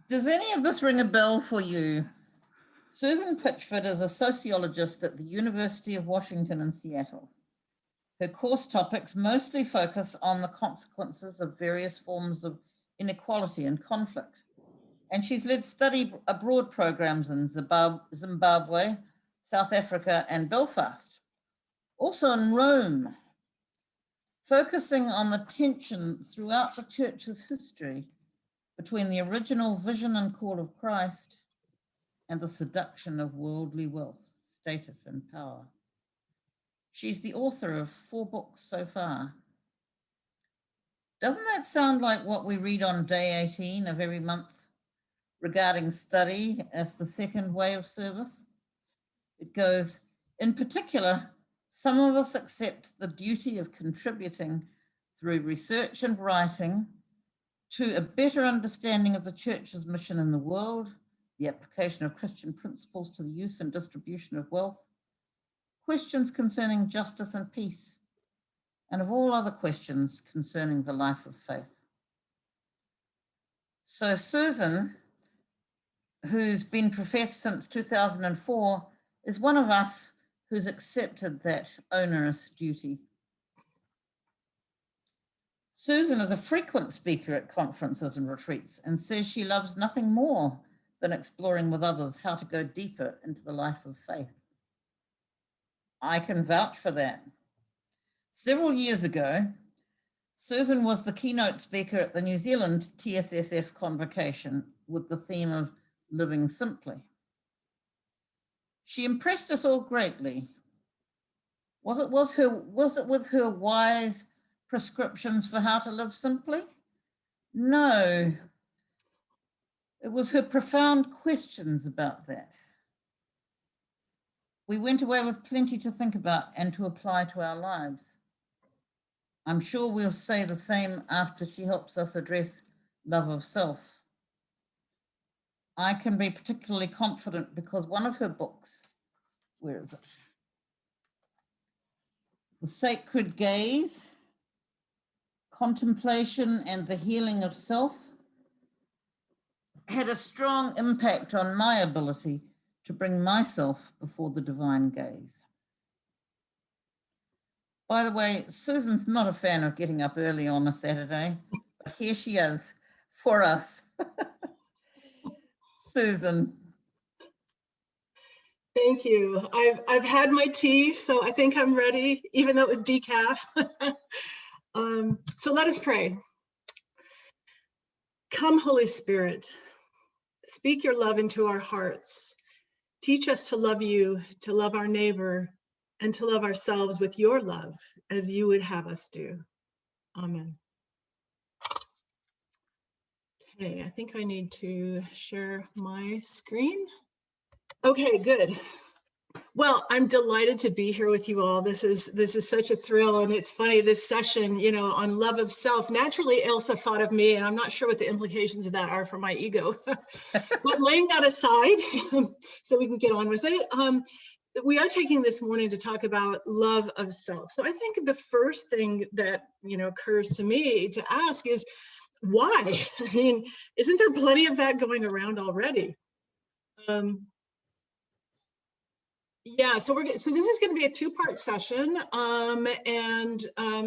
Does any of this ring a bell for you? Susan Pitchford is a sociologist at the University of Washington in Seattle. Her course topics mostly focus on the consequences of various forms of inequality and conflict. And she's led study abroad programs in Zimbabwe, South Africa, and Belfast. Also in Rome, focusing on the tension throughout the church's history between the original vision and call of Christ and the seduction of worldly wealth, status, and power. She's the author of 4 books so far. Doesn't that sound like what we read on day 18 of every month regarding study as the second way of service? It goes, in particular, some of us accept the duty of contributing through research and writing to a better understanding of the church's mission in the world, the application of Christian principles to the use and distribution of wealth, questions concerning justice and peace, and of all other questions concerning the life of faith. So Susan, who's been professed since 2004, is one of us who's accepted that onerous duty. Susan is a frequent speaker at conferences and retreats and says she loves nothing more than exploring with others how to go deeper into the life of faith. I can vouch for that. Several years ago, Susan was the keynote speaker at the New Zealand TSSF convocation with the theme of living simply. She impressed us all greatly. Was it with her wise prescriptions for how to live simply? No, it was her profound questions about that. We went away with plenty to think about and to apply to our lives. I'm sure we'll say the same after she helps us address love of self. I can be particularly confident because one of her books, where is it? The Sacred Gaze, Contemplation and the Healing of Self, had a strong impact on my ability to bring myself before the divine gaze. By the way, Susan's not a fan of getting up early on a Saturday, but here she is for us. Susan. Thank you. I've had my tea, so I think I'm ready, even though it was decaf. So let us pray. Come, Holy Spirit, speak your love into our hearts. Teach us to love you, to love our neighbor, and to love ourselves with your love as you would have us do. Amen. Okay, I think I need to share my screen. Okay, good. Well, I'm delighted to be here with you all. This is such a thrill, and it's funny, this session, you know, on love of self. Naturally, Ilsa thought of me, and I'm not sure what the implications of that are for my ego. But laying that aside, so we can get on with it, we are taking this morning to talk about love of self. So I think the first thing that, you know, occurs to me to ask is, why? I mean, isn't there plenty of that going around already? Yeah, so this is going to be a 2-part session,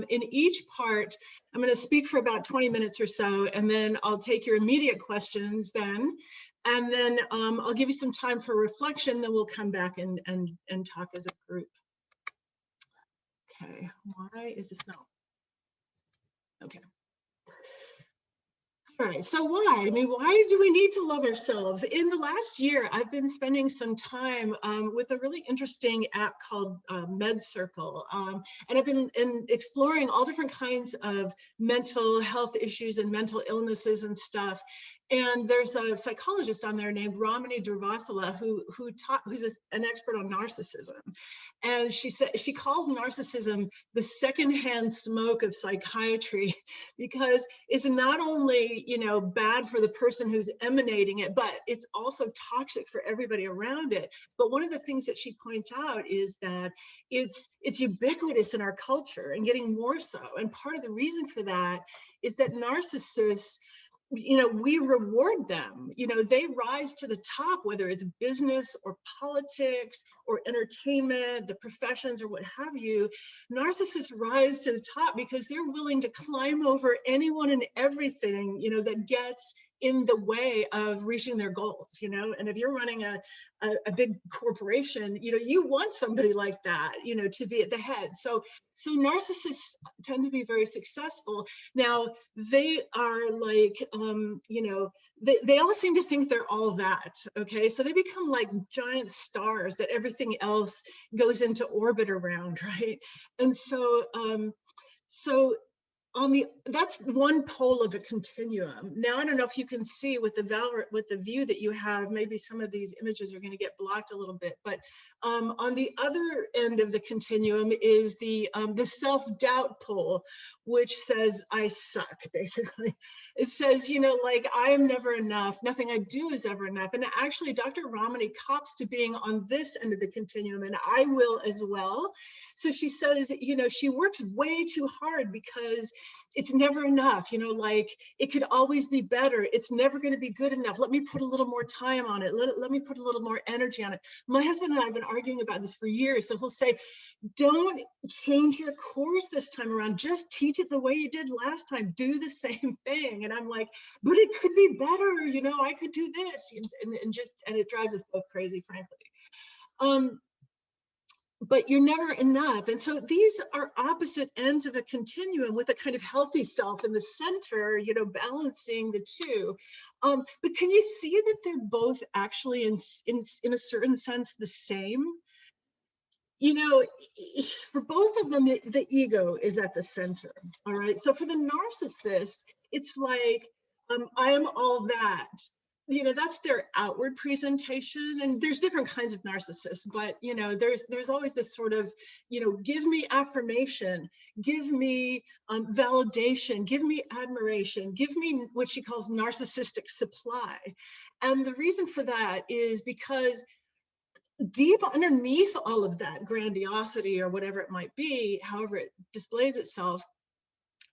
in each part, I'm going to speak for about 20 minutes or so, and then I'll take your immediate questions then, and then I'll give you some time for reflection, then we'll come back and talk as a group. Okay, why is this not? Okay. All right, so why? I mean, why do we need to love ourselves? In the last year, I've been spending some time with a really interesting app called Med Circle. And I've been exploring all different kinds of mental health issues and mental illnesses and stuff. And there's a psychologist on there named Ramani Durvasula who's an expert on narcissism. And she calls narcissism the secondhand smoke of psychiatry, because it's not only, you know, bad for the person who's emanating it, but it's also toxic for everybody around it. But one of the things that she points out is that it's ubiquitous in our culture and getting more so. And part of the reason for that is that narcissists we reward them. They rise to the top, whether it's business or politics or entertainment, the professions or what have you. Narcissists rise to the top because they're willing to climb over anyone and everything, that gets in the way of reaching their goals, and if you're running a big corporation, you want somebody like that, to be at the head. So narcissists tend to be very successful. Now, they are like, they all seem to think they're all that, okay? So they become like giant stars that everything else goes into orbit around, right? And so, that's one pole of a continuum. Now, I don't know if you can see with the view that you have, maybe some of these images are going to get blocked a little bit, but on the other end of the continuum is the self-doubt pole, which says, I suck, basically. It says, like, I am never enough. Nothing I do is ever enough. And actually, Dr. Ramani cops to being on this end of the continuum, and I will as well. So she says, she works way too hard because it's never enough, like it could always be better. It's never going to be good enough. Let me put a little more time on it. Let me put a little more energy on it. My husband and I have been arguing about this for years. So he'll say, don't change your course this time around. Just teach it the way you did last time. Do the same thing. And I'm like, but it could be better. I could do this. And it drives us both crazy, frankly. But you're never enough. And so these are opposite ends of a continuum with a kind of healthy self in the center, balancing the two. But can you see that they're both actually in a certain sense the same? For both of them, the ego is at the center. All right. So for the narcissist, it's like, I am all that. That's their outward presentation. And there's different kinds of narcissists, but there's always this sort of, give me affirmation, give me validation, give me admiration, give me what she calls narcissistic supply. And the reason for that is because deep underneath all of that grandiosity or whatever it might be, however it displays itself,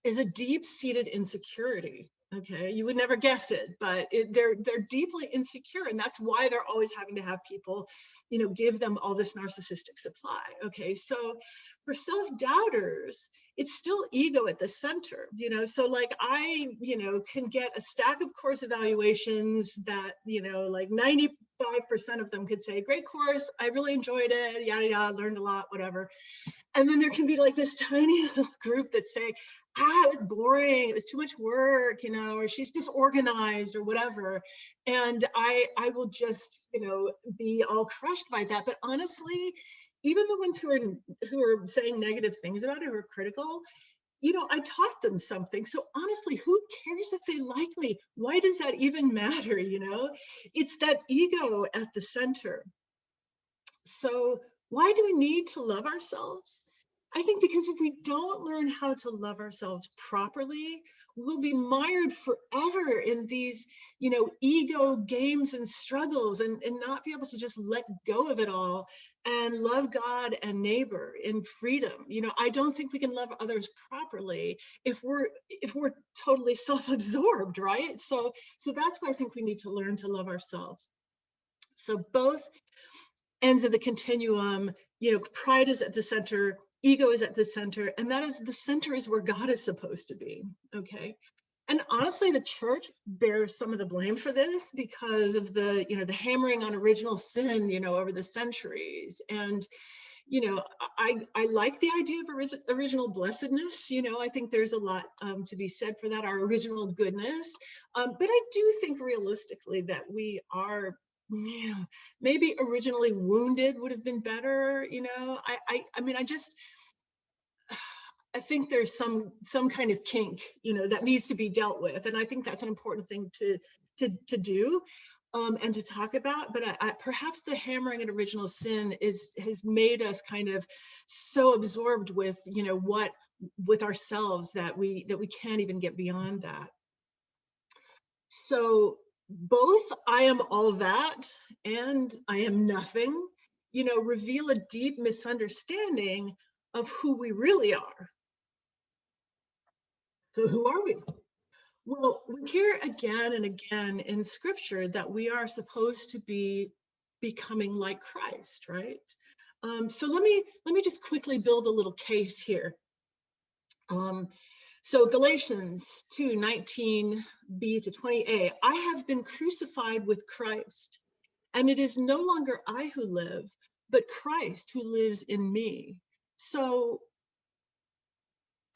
is a deep-seated insecurity. Okay, you would never guess it, but they're deeply insecure, and that's why they're always having to have people, give them all this narcissistic supply. Okay, so for self-doubters, it's still ego at the center. So like I, can get a stack of course evaluations that, like 95% of them could say, great course, I really enjoyed it, yada yada, learned a lot, whatever. And then there can be like this tiny little group that say, it was boring, it was too much work, or she's disorganized or whatever. And I will just, be all crushed by that. But honestly, even the ones who are saying negative things about it, who are critical, I taught them something. So honestly, who cares if they like me? Why does that even matter? It's that ego at the center. So why do we need to love ourselves? I think because if we don't learn how to love ourselves properly, we'll be mired forever in these, ego games and struggles and not be able to just let go of it all and love God and neighbor in freedom. I don't think we can love others properly if we're totally self-absorbed, right? So that's why I think we need to learn to love ourselves. So both ends of the continuum, pride is at the center, ego is at the center, and the center is where God is supposed to be, okay? And honestly, the church bears some of the blame for this because of the hammering on original sin, over the centuries. And, I like the idea of original blessedness. I think there's a lot to be said for that, our original goodness. But I do think realistically that we are, maybe originally wounded would have been better. I think there's some kind of kink, that needs to be dealt with. And I think that's an important thing to do and to talk about. But perhaps the hammering at original sin has made us kind of so absorbed with, with ourselves that we can't even get beyond that. So both I am all that and I am nothing, reveal a deep misunderstanding of who we really are. So who are we? Well, we hear again and again in scripture that we are supposed to be becoming like Christ, right? So let me just quickly build a little case here. So Galatians 2:19b to 20a, I have been crucified with Christ, and it is no longer I who live, but Christ who lives in me. So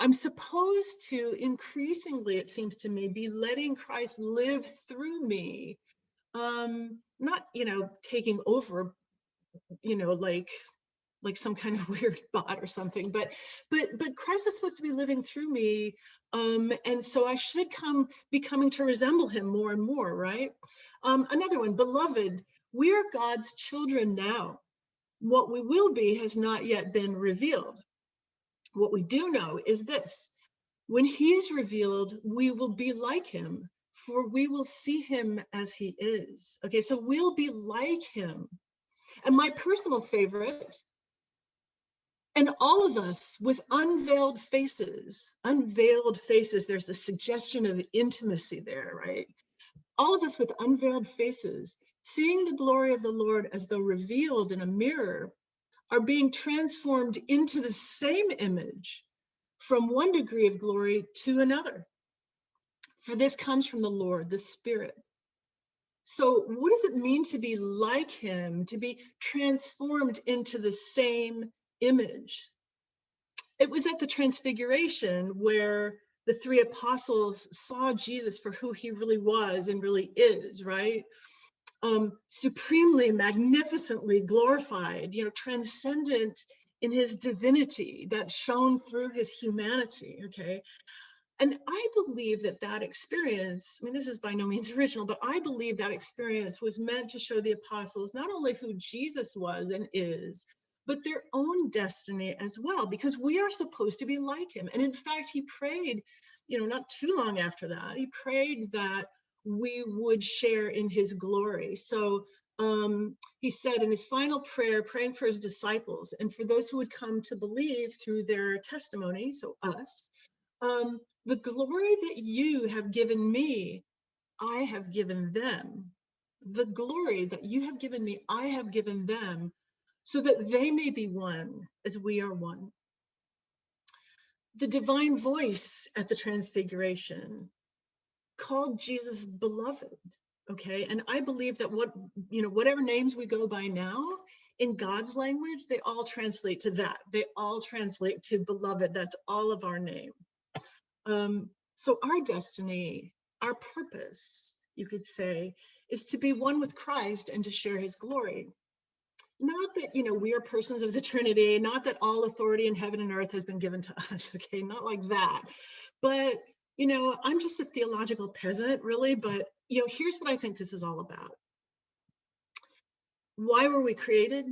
I'm supposed to increasingly, it seems to me, be letting Christ live through me, not, taking over, like some kind of weird bot or something, but Christ is supposed to be living through me, and so I should be coming to resemble him more and more, right? Another one, beloved, we are God's children now. What we will be has not yet been revealed. What we do know is this: when he is revealed, we will be like him, for we will see him as he is. Okay, so we'll be like him. And my personal favorite, and all of us with unveiled faces, there's the suggestion of intimacy there, right? All of us with unveiled faces, seeing the glory of the Lord as though revealed in a mirror, are being transformed into the same image from one degree of glory to another. For this comes from the Lord, the Spirit. So what does it mean to be like him, to be transformed into the same image? It was at the Transfiguration where the three apostles saw Jesus for who he really was and really is, right? Supremely, magnificently glorified, transcendent in his divinity that shone through his humanity, okay? And I believe that experience, I mean, this is by no means original, but I believe that experience was meant to show the apostles not only who Jesus was and is, but their own destiny as well, because we are supposed to be like him. And in fact, he prayed, not too long after that, he prayed that we would share in his glory. So he said in his final prayer, praying for his disciples and for those who would come to believe through their testimony, so us, the glory that you have given me, I have given them. The glory that you have given me, I have given them, so that they may be one as we are one. The divine voice at the Transfiguration called Jesus beloved, okay? And I believe that whatever names we go by now, in God's language, they all translate to that. They all translate to beloved. That's all of our name. So our destiny, our purpose, you could say, is to be one with Christ and to share his glory. Not that, we are persons of the Trinity, not that all authority in heaven and earth has been given to us, okay? Not like that. But, I'm just a theological peasant, really, but, here's what I think this is all about. Why were we created?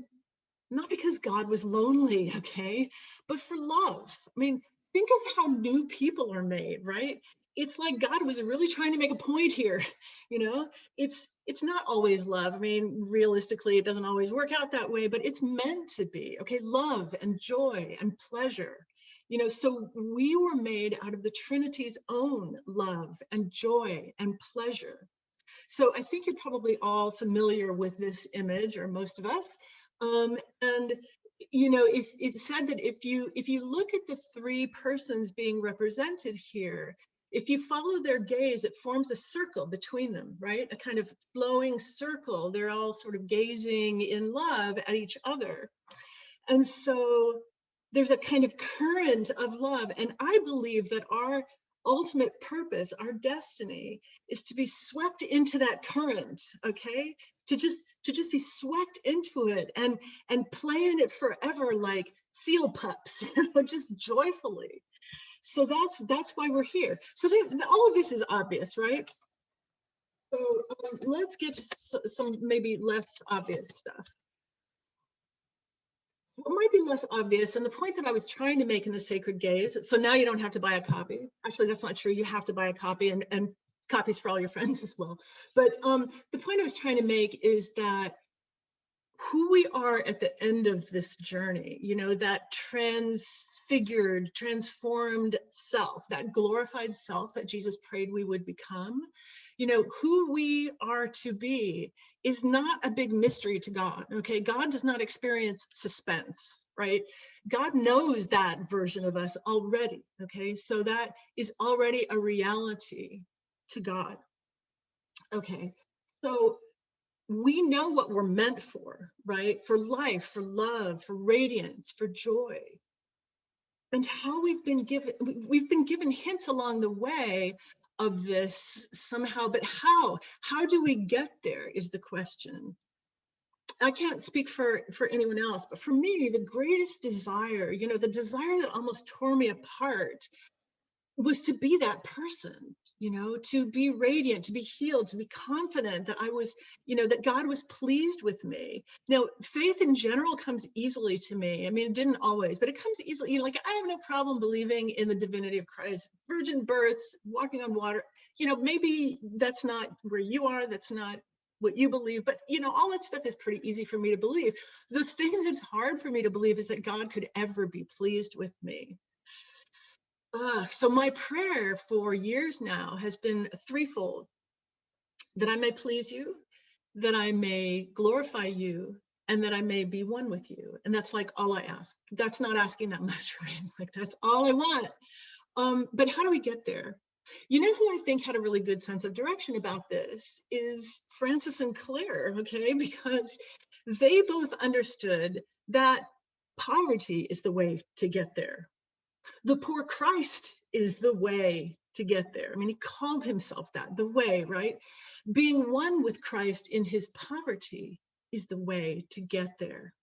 Not because God was lonely, okay? But for love. I mean, think of how new people are made, right? It's like God was really trying to make a point here, It's not always love. I mean, realistically, it doesn't always work out that way, but it's meant to be, okay? Love and joy and pleasure, so we were made out of the Trinity's own love and joy and pleasure. So I think you're probably all familiar with this image, or most of us. And if it's said that if you look at the three persons being represented here, if you follow their gaze, it forms a circle between them, right? A kind of flowing circle. They're all sort of gazing in love at each other. And so there's a kind of current of love. And I believe that our ultimate purpose, our destiny, is to be swept into that current, okay? To just be swept into it and play in it forever like seal pups, just joyfully. So that's why we're here. So all of this is obvious, right? So let's get to some maybe less obvious stuff. What might be less obvious, and the point that I was trying to make in the Sacred Gaze, so now you don't have to buy a copy. Actually, that's not true. You have to buy a copy and copies for all your friends as well. But the point I was trying to make is that who we are at the end of this journey, you know, that transfigured, transformed self, that glorified self that Jesus prayed we would become, you know, who we are to be is not a big mystery to God, okay? God does not experience suspense, right? God knows that version of us already, okay? So that is already a reality to God, okay? So we know what we're meant for, right? For life, for love, for radiance, for joy. And how we've been given hints along the way of this somehow, but how? How do we get there is the question. I can't speak for anyone else, but for me, the greatest desire, you know, the desire that almost tore me apart was to be that person, you know, to be radiant, to be healed, to be confident that I was, you know, that God was pleased with me. Now, faith in general comes easily to me. I mean, it didn't always, but it comes easily. You know, like I have no problem believing in the divinity of Christ, virgin births, walking on water. You know, maybe that's not where you are. That's not what you believe, but you know, all that stuff is pretty easy for me to believe. The thing that's hard for me to believe is that God could ever be pleased with me. So my prayer for years now has been threefold: that I may please you, that I may glorify you, and that I may be one with you. And that's like all I ask. That's not asking that much, right? Like that's all I want. But how do we get there? You know who I think had a really good sense of direction about this is Francis and Claire, okay? Because they both understood that poverty is the way to get there. The poor Christ is the way to get there. I mean, he called himself that, the way, right? Being one with Christ in his poverty is the way to get there.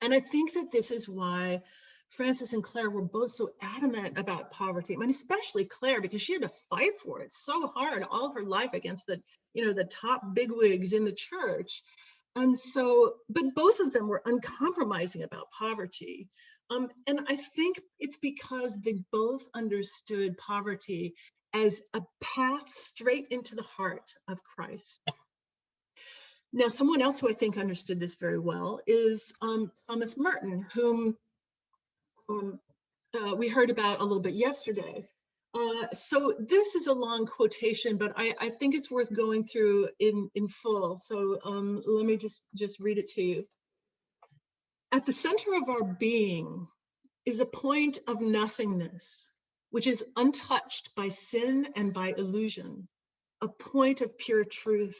And I think that this is why Francis and Claire were both so adamant about poverty. I mean, especially Claire, because she had to fight for it so hard all her life against the, you know, the top bigwigs in the church. And so, but both of them were uncompromising about poverty. And I think it's because they both understood poverty as a path straight into the heart of Christ. Now, someone else who I think understood this very well is Thomas Merton, whom we heard about a little bit yesterday. So this is a long quotation, but I think it's worth going through in full. So let me just read it to you. At the center of our being is a point of nothingness, which is untouched by sin and by illusion, a point of pure truth,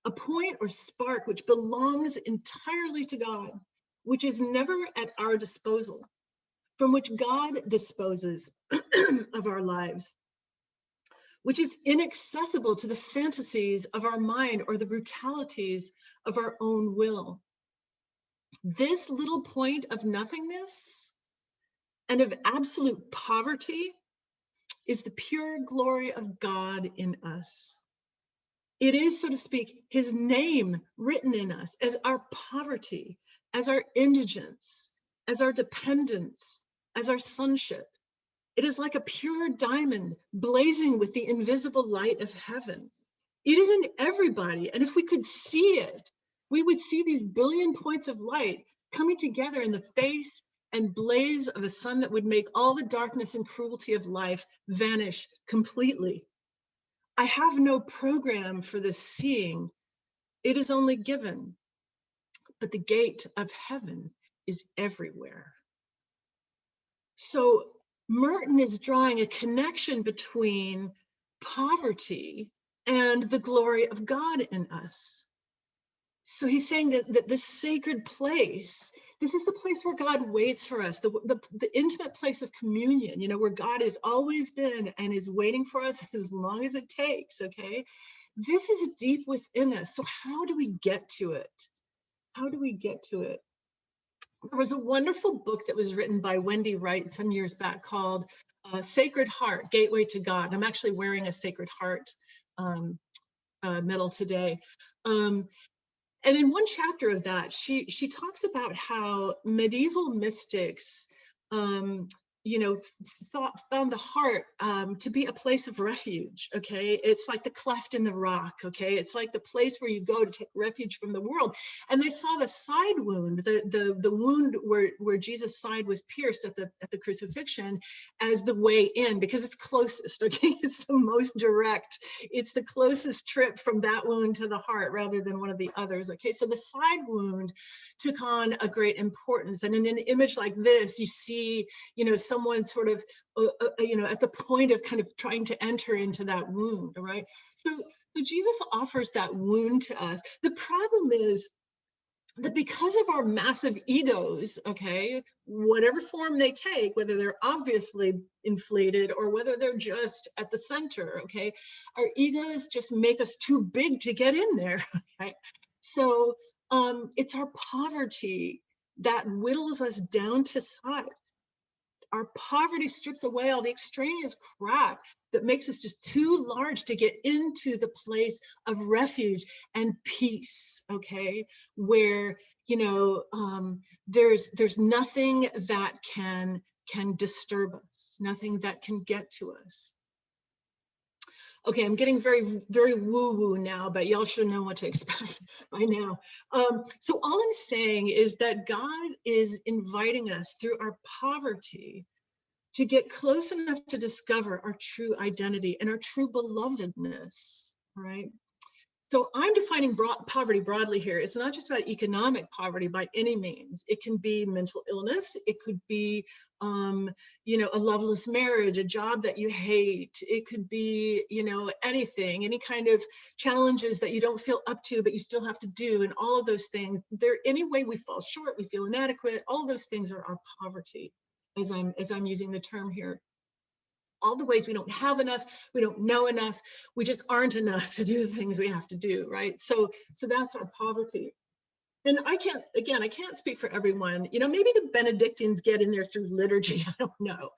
a point or spark which belongs entirely to God, which is never at our disposal, from which God disposes of our lives, which is inaccessible to the fantasies of our mind or the brutalities of our own will. This little point of nothingness and of absolute poverty is the pure glory of God in us. It is, so to speak, his name written in us as our poverty, as our indigence, as our dependence, as our sonship. It is like a pure diamond blazing with the invisible light of heaven. It is in everybody, and if we could see it, we would see these billion points of light coming together in the face and blaze of a sun that would make all the darkness and cruelty of life vanish completely. I have no program for this seeing. It is only given, but the gate of heaven is everywhere. So Merton is drawing a connection between poverty and the glory of God in us. So he's saying that this sacred place, this is the place where God waits for us, the intimate place of communion, you know, where God has always been and is waiting for us as long as it takes, okay? This is deep within us. So how do we get to it? How do we get to it? There was a wonderful book that was written by Wendy Wright some years back called Sacred Heart, Gateway to God. I'm actually wearing a Sacred Heart medal today. And in one chapter of that, she talks about how medieval mystics, found the heart to be a place of refuge. Okay, it's like the cleft in the rock. Okay, it's like the place where you go to take refuge from the world. And they saw the side wound, the wound where Jesus' side was pierced at the crucifixion, as the way in, because it's closest. Okay, it's the most direct. It's the closest trip from that wound to the heart rather than one of the others. Okay, so the side wound took on a great importance. And in an image like this, you see, someone sort of, at the point of kind of trying to enter into that wound, right? So Jesus offers that wound to us. The problem is that because of our massive egos, okay, whatever form they take, whether they're obviously inflated or whether they're just at the center, okay, our egos just make us too big to get in there, okay? So it's our poverty that whittles us down to size. Our poverty strips away all the extraneous crap that makes us just too large to get into the place of refuge and peace, okay? Where, there's nothing that can disturb us, nothing that can get to us. Okay, I'm getting very, very woo-woo now, but y'all should know what to expect by now. So all I'm saying is that God is inviting us through our poverty to get close enough to discover our true identity and our true belovedness, right? So I'm defining poverty broadly here. It's not just about economic poverty by any means. It can be mental illness. It could be, a loveless marriage, a job that you hate. It could be, anything, any kind of challenges that you don't feel up to, but you still have to do. And all of those things, any way we fall short, we feel inadequate. All of those things are our poverty, as I'm using the term here. All the ways we don't have enough, we don't know enough, we just aren't enough to do the things we have to do, right? So that's our poverty. And I can't speak for everyone. Maybe the Benedictines get in there through liturgy, I don't know.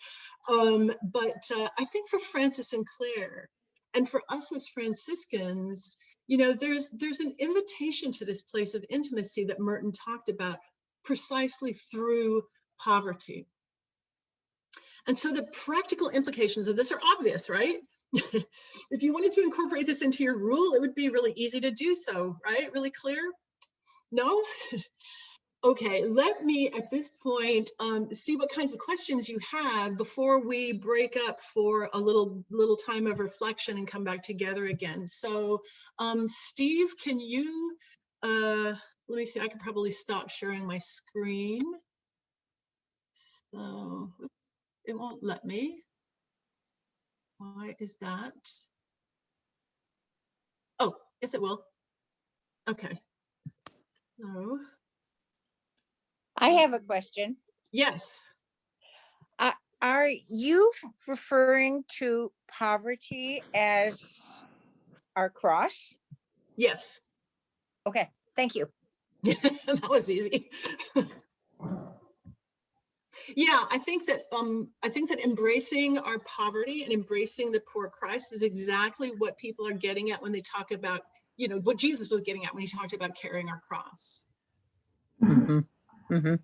But I think for Francis and Clare, and for us as Franciscans, there's an invitation to this place of intimacy that Merton talked about precisely through poverty. And so the practical implications of this are obvious, right? If you wanted to incorporate this into your rule, it would be really easy to do so, right? Really clear? No? Okay, let me at this point see what kinds of questions you have before we break up for a little time of reflection and come back together again. So Steve, can you, let me see, I could probably stop sharing my screen. So, oops. It won't let me. Why is that? Oh, yes, it will. Okay. So. I have a question. Yes. Are you referring to poverty as our cross? Yes. Okay, thank you. That was easy. Yeah, I think that embracing our poverty and embracing the poor Christ is exactly what people are getting at when they talk about, what Jesus was getting at when he talked about carrying our cross. Mm-hmm. Mm-hmm.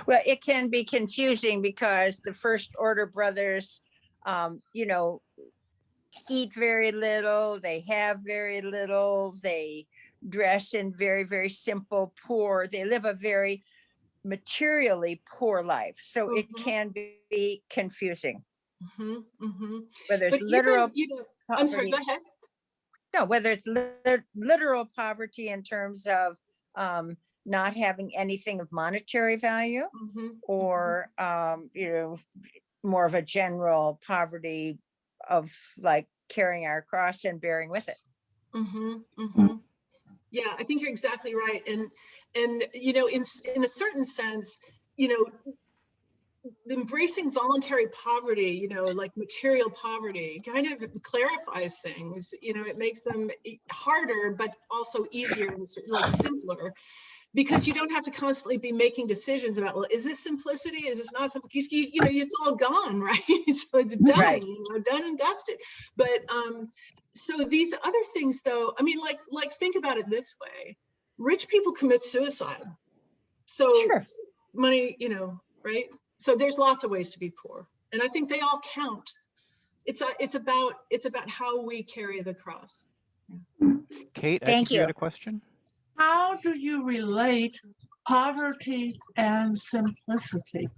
Well, it can be confusing because the first order brothers, eat very little, they have very little, they dress in very, very simple, poor, they live a very materially poor life. So it can be confusing. Whether it's literal I'm sorry, go ahead. No, whether it's literal poverty in terms of not having anything of monetary value, or more of a general poverty of like carrying our cross and bearing with it. Yeah, I think you're exactly right. And in a certain sense, embracing voluntary poverty, like material poverty, kind of clarifies things. It makes them harder, but also easier, like simpler, because you don't have to constantly be making decisions about, well, is this simplicity? Is this not simplicity? It's all gone, right? So it's done, right. Done and dusted. But so these other things, though, I mean, like think about it this way: rich people commit suicide. So sure. Money, right? So there's lots of ways to be poor, and I think they all count. It's about how we carry the cross. Kate, I Thank think you you. had a question. How do you relate poverty and simplicity?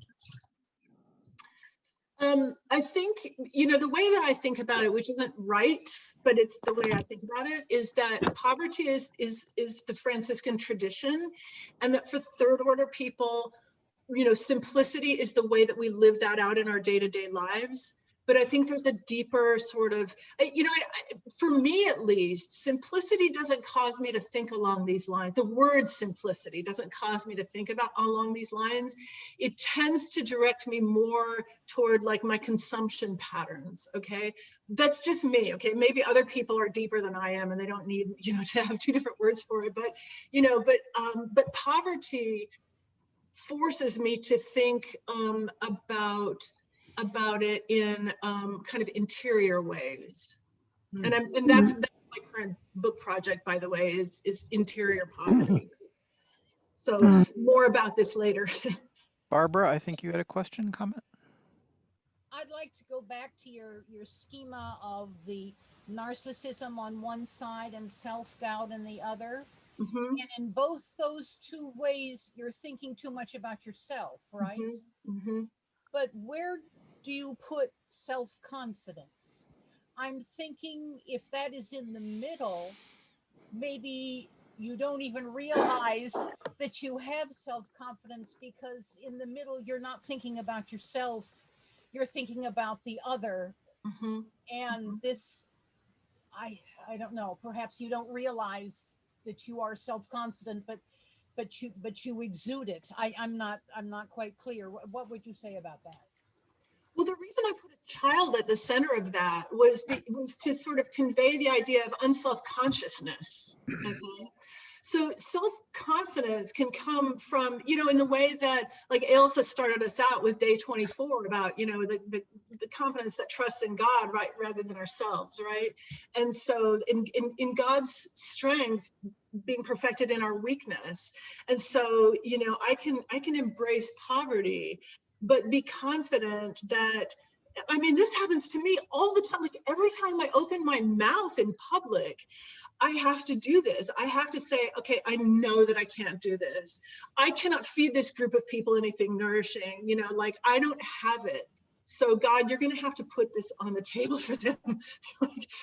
I think, the way that I think about it, which isn't right, but it's the way I think about it, is that poverty is the Franciscan tradition, and that for third order people, simplicity is the way that we live that out in our day-to-day lives. But I think there's a deeper sort of, for me at least, simplicity doesn't cause me to think along these lines. The word simplicity doesn't cause me to think about along these lines. It tends to direct me more toward like my consumption patterns, okay? That's just me, okay? Maybe other people are deeper than I am and they don't need, to have two different words for it. But poverty forces me to think about it in kind of interior ways. And that's my current book project, by the way, is interior poverty. So more about this later. Barbara, I think you had a question, comment? I'd like to go back to your schema of the narcissism on one side and self-doubt in the other. Mm-hmm. And in both those two ways, you're thinking too much about yourself, right? Mm-hmm. Mm-hmm. But where do you put self-confidence? I'm thinking if that is in the middle, maybe you don't even realize that you have self-confidence, because in the middle, you're not thinking about yourself, you're thinking about the other. Mm-hmm. And this, I don't know, perhaps you don't realize that you are self-confident, but you exude it. I'm not quite clear. What would you say about that? Well, the reason I put a child at the center of that was to sort of convey the idea of unself-consciousness. Okay? So self-confidence can come from, in the way that, like Ailsa started us out with day 24 about, the confidence that trusts in God, right, rather than ourselves, right? And so in God's strength being perfected in our weakness. And so, I can embrace poverty, but be confident that, this happens to me all the time. Like every time I open my mouth in public, I have to do this. I have to say, okay, I know that I can't do this. I cannot feed this group of people anything nourishing, I don't have it. So God, you're going to have to put this on the table for them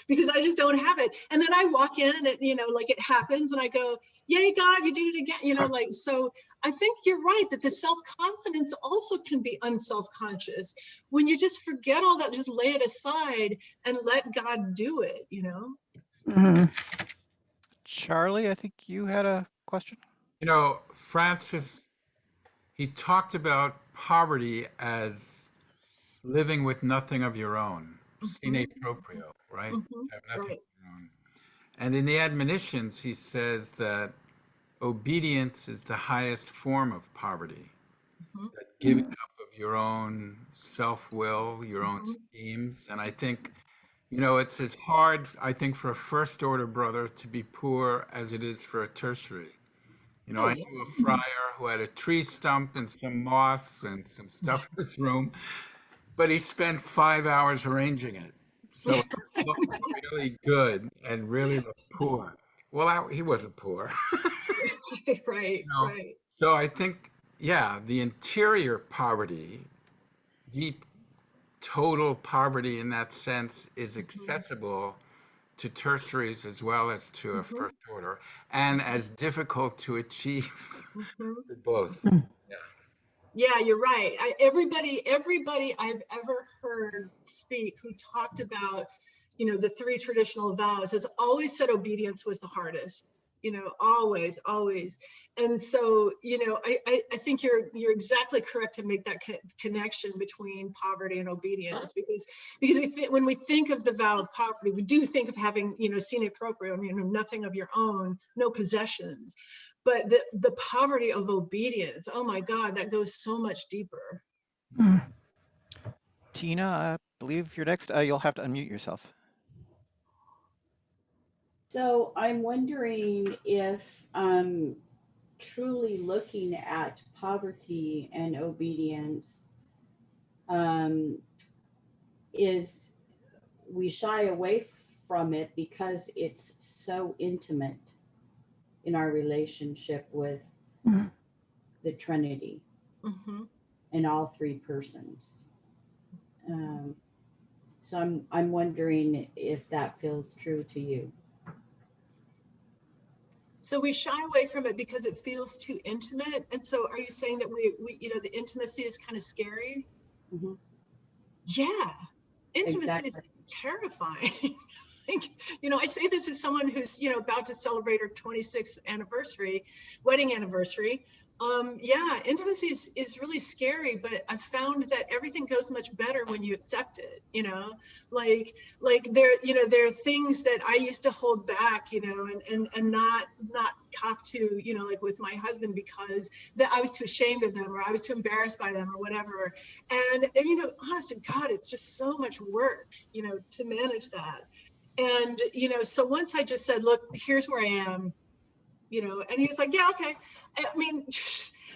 because I just don't have it. And then I walk in and it happens and I go, yay, God, you did it again. So I think you're right that the self-confidence also can be unself-conscious when you just forget all that, just lay it aside and let God do it, Mm-hmm. Charlie, I think you had a question. Francis, he talked about poverty as living with nothing of your own, sine proprio, right? Have nothing of your own. And in the admonitions, he says that obedience is the highest form of poverty. That giving up of your own self-will, your own schemes. And I think, it's as hard, I think, for a first order brother to be poor as it is for a tertiary. I knew a friar who had a tree stump and some moss and some stuff in his room, but he spent 5 hours arranging it. So it looked really good and really looked poor. Well, he wasn't poor. Right. So I think, the interior poverty, deep, total poverty in that sense, is accessible to tertiaries as well as to a first order, and as difficult to achieve for both. Yeah, you're right. Everybody I've ever heard speak who talked about, the three traditional vows has always said obedience was the hardest, always. And so, I think you're exactly correct to make that connection between poverty and obedience, because when we think of the vow of poverty, we do think of having, sine proprio, nothing of your own, no possessions. But the poverty of obedience, oh my God, that goes so much deeper. Tina, I believe you're next. You'll have to unmute yourself. So I'm wondering if truly looking at poverty and obedience is we shy away from it because it's so intimate in our relationship with the Trinity and all three persons. So I'm wondering if that feels true to you. So we shy away from it because it feels too intimate. And so are you saying that we the intimacy is kind of scary? Yeah, intimacy is terrifying. Like, I say this as someone who's, about to celebrate her 26th wedding anniversary. Yeah, intimacy is really scary, but I've found that everything goes much better when you accept it, like there are things that I used to hold back, and not cop to, like with my husband, because that I was too ashamed of them, or I was too embarrassed by them, or whatever. And honest to God, it's just so much work, to manage that. And, so once I just said, look, here's where I am, and he was like, yeah, okay. I mean,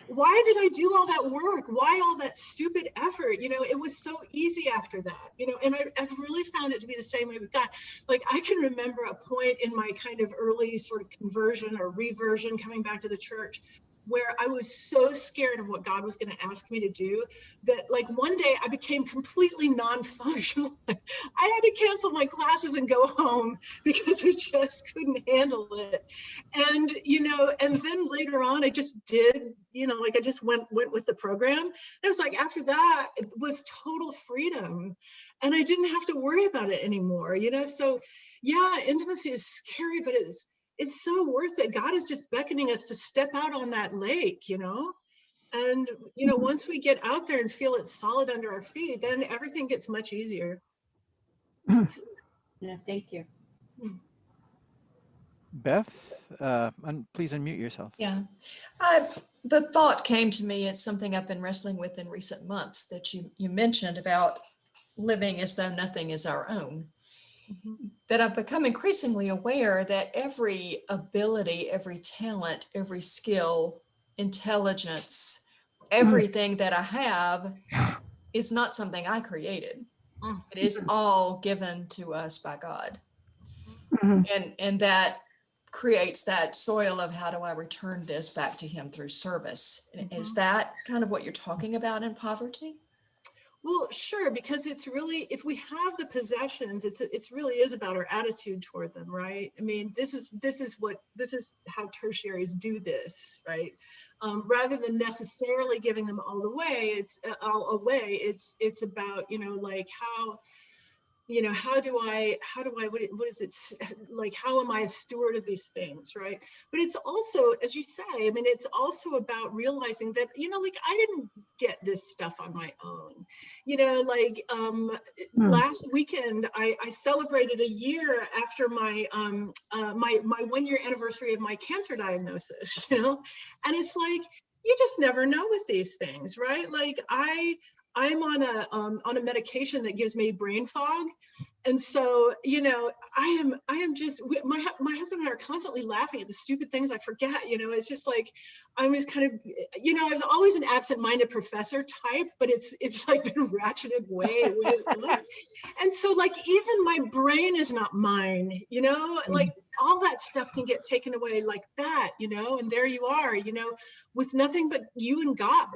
why did I do all that work? Why all that stupid effort? It was so easy after that, and I've really found it to be the same way with God. Like, I can remember a point in my kind of early sort of conversion or reversion coming back to the church where I was so scared of what God was going to ask me to do that, like, one day I became completely non-functional. I had to cancel my classes and go home because I just couldn't handle it. And, and then later on, I just did, like I just went with the program. And it was like, after that, it was total freedom. And I didn't have to worry about it anymore, So yeah, intimacy is scary, but it's so worth it. God is just beckoning us to step out on that lake, and, once we get out there and feel it solid under our feet, then everything gets much easier. Yeah, thank you. Beth, please unmute yourself. Yeah, the thought came to me. It's something I've been wrestling with in recent months that you mentioned about living as though nothing is our own. That I've become increasingly aware that every ability, every talent, every skill, intelligence, everything that I have is not something I created. It is all given to us by God. And that creates that soil of how do I return this back to him through service. Is that kind of what you're talking about in poverty? Well, sure, because it's really, if we have the possessions, it's really is about our attitude toward them, right? I mean, this is how tertiaries do this, right? Rather than necessarily giving them all away, it's about, like what is it like, how am I a steward of these things, right? But it's also, as you say, I mean, it's also about realizing that, like, I didn't get this stuff on my own, last weekend I celebrated a year after my my 1 year anniversary of my cancer diagnosis, and it's like, you just never know with these things, right? Like, I'm on a medication that gives me brain fog. And so, I am just, my husband and I are constantly laughing at the stupid things I forget, it's just like, I'm just kind of, I was always an absent-minded professor type, but it's like been ratcheted way up. And so, like, even my brain is not mine, like, all that stuff can get taken away like that, and there you are, with nothing but you and God.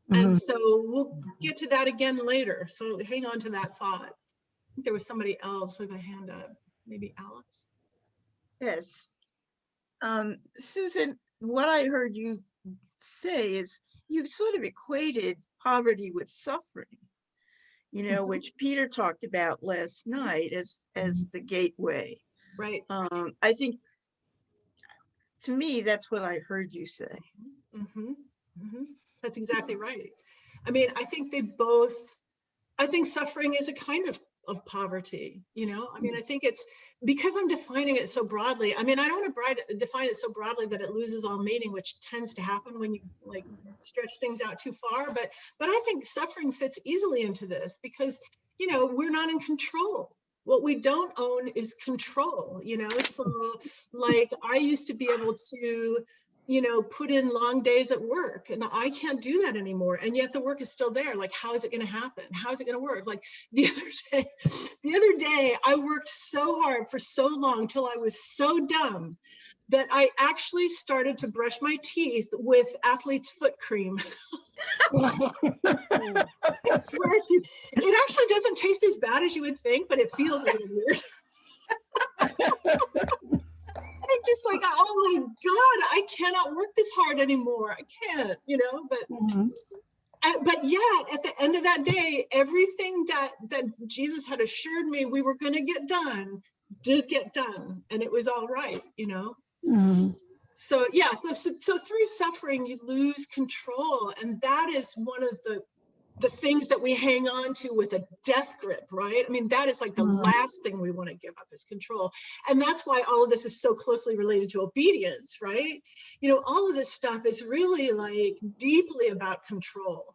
And so we'll get to that again later. So hang on to that thought. I think there was somebody else with a hand up, maybe Alex. Yes. Susan, what I heard you say is you sort of equated poverty with suffering, which Peter talked about last night as the gateway. Right. I think, to me, that's what I heard you say. That's exactly right. I mean, I think suffering is a kind of poverty, I mean, I think it's because I'm defining it so broadly. I mean, I don't want to define it so broadly that it loses all meaning, which tends to happen when you like stretch things out too far. But I think suffering fits easily into this because, we're not in control. What we don't own is control, so like I used to be able to put in long days at work, and I can't do that anymore. And yet the work is still there. Like, how is it going to happen? How is it going to work? Like the other day, I worked so hard for so long till I was so dumb that I actually started to brush my teeth with athlete's foot cream. I swear to you, it actually doesn't taste as bad as you would think, but it feels a little weird. I'm just like, oh my God, I cannot work this hard anymore. I can't, but yet at the end of that day, everything that Jesus had assured me we were going to get done did get done, and it was all right, So yeah, so through suffering, you lose control, and that is one of the things that we hang on to with a death grip, right? I mean, that is like the last thing we want to give up is control. And that's why all of this is so closely related to obedience, right? All of this stuff is really like deeply about control.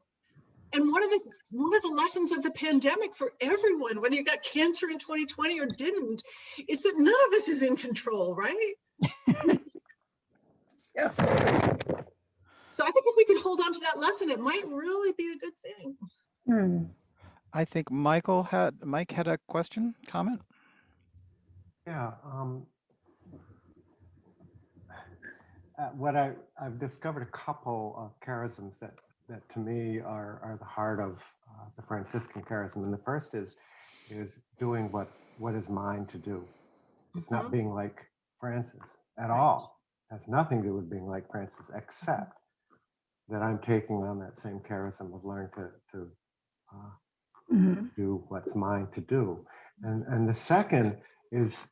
And one of the lessons of the pandemic for everyone, whether you got cancer in 2020 or didn't, is that none of us is in control, right? Yeah. So I think if we could hold on to that lesson, it might really be a good thing. I think Mike had a question, comment. Yeah. What I've discovered a couple of charisms that to me are the heart of the Franciscan charism, and the first is doing what is mine to do. It's not being like Francis at all. It has nothing to do with being like Francis, except that I'm taking on that same charism of learn to do what's mine to do. And the second is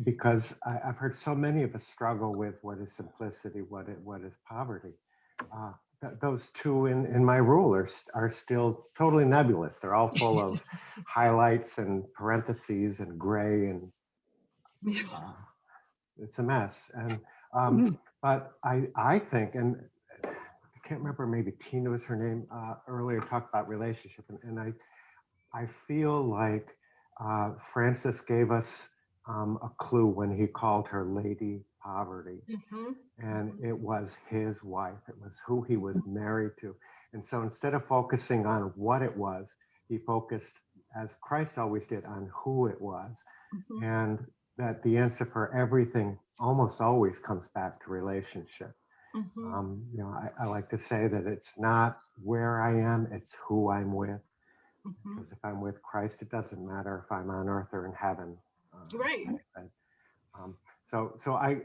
because I've heard so many of us struggle with what is simplicity, what is poverty. Those two in my rule are still totally nebulous. They're all full of highlights and parentheses and gray, and it's a mess. And but I think, and I can't remember, maybe Tina was her name, earlier talked about relationship, and I feel like Francis gave us a clue when he called her Lady Poverty, and it was his wife. It was who he was married to. And so instead of focusing on what it was, he focused, as Christ always did, on who it was. And that the answer for everything almost always comes back to relationship. I like to say that it's not where I am, it's who I'm with. Because if I'm with Christ, it doesn't matter if I'm on earth or in heaven. Right. So I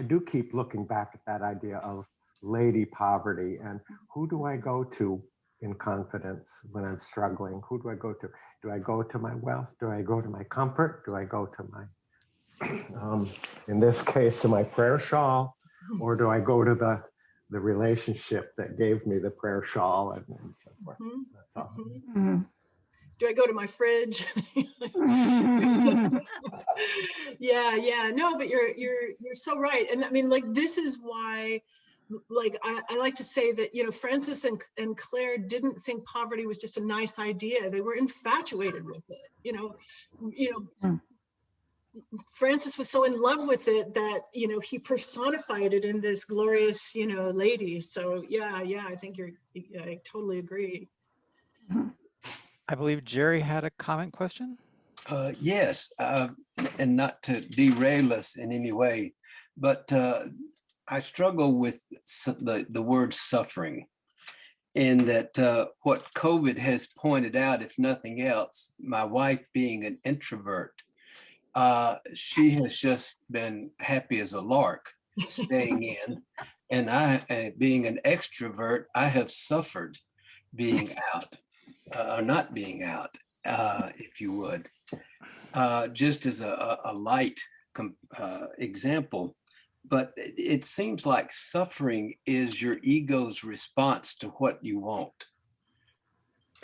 do keep looking back at that idea of Lady Poverty, and who do I go to in confidence when I'm struggling? Who do I go to? Do I go to my wealth? Do I go to my comfort? Do I go to my, in this case, to my prayer shawl? Or do I go to the relationship that gave me the prayer shawl and so forth? That's all. Do I go to my fridge? Yeah, no, but you're so right. And I mean, like, this is why, like, I like to say that, Francis and Claire didn't think poverty was just a nice idea. They were infatuated with it. Francis was so in love with it that, he personified it in this glorious, lady. So yeah, I think I totally agree. I believe Jerry had a comment question. Yes, and not to derail us in any way, but I struggle with the word suffering, in that what COVID has pointed out, if nothing else, my wife being an introvert, she has just been happy as a lark staying in, and I, being an extrovert, I have suffered being out, or not being out, if you would. Just as a light example, but it seems like suffering is your ego's response to what you want.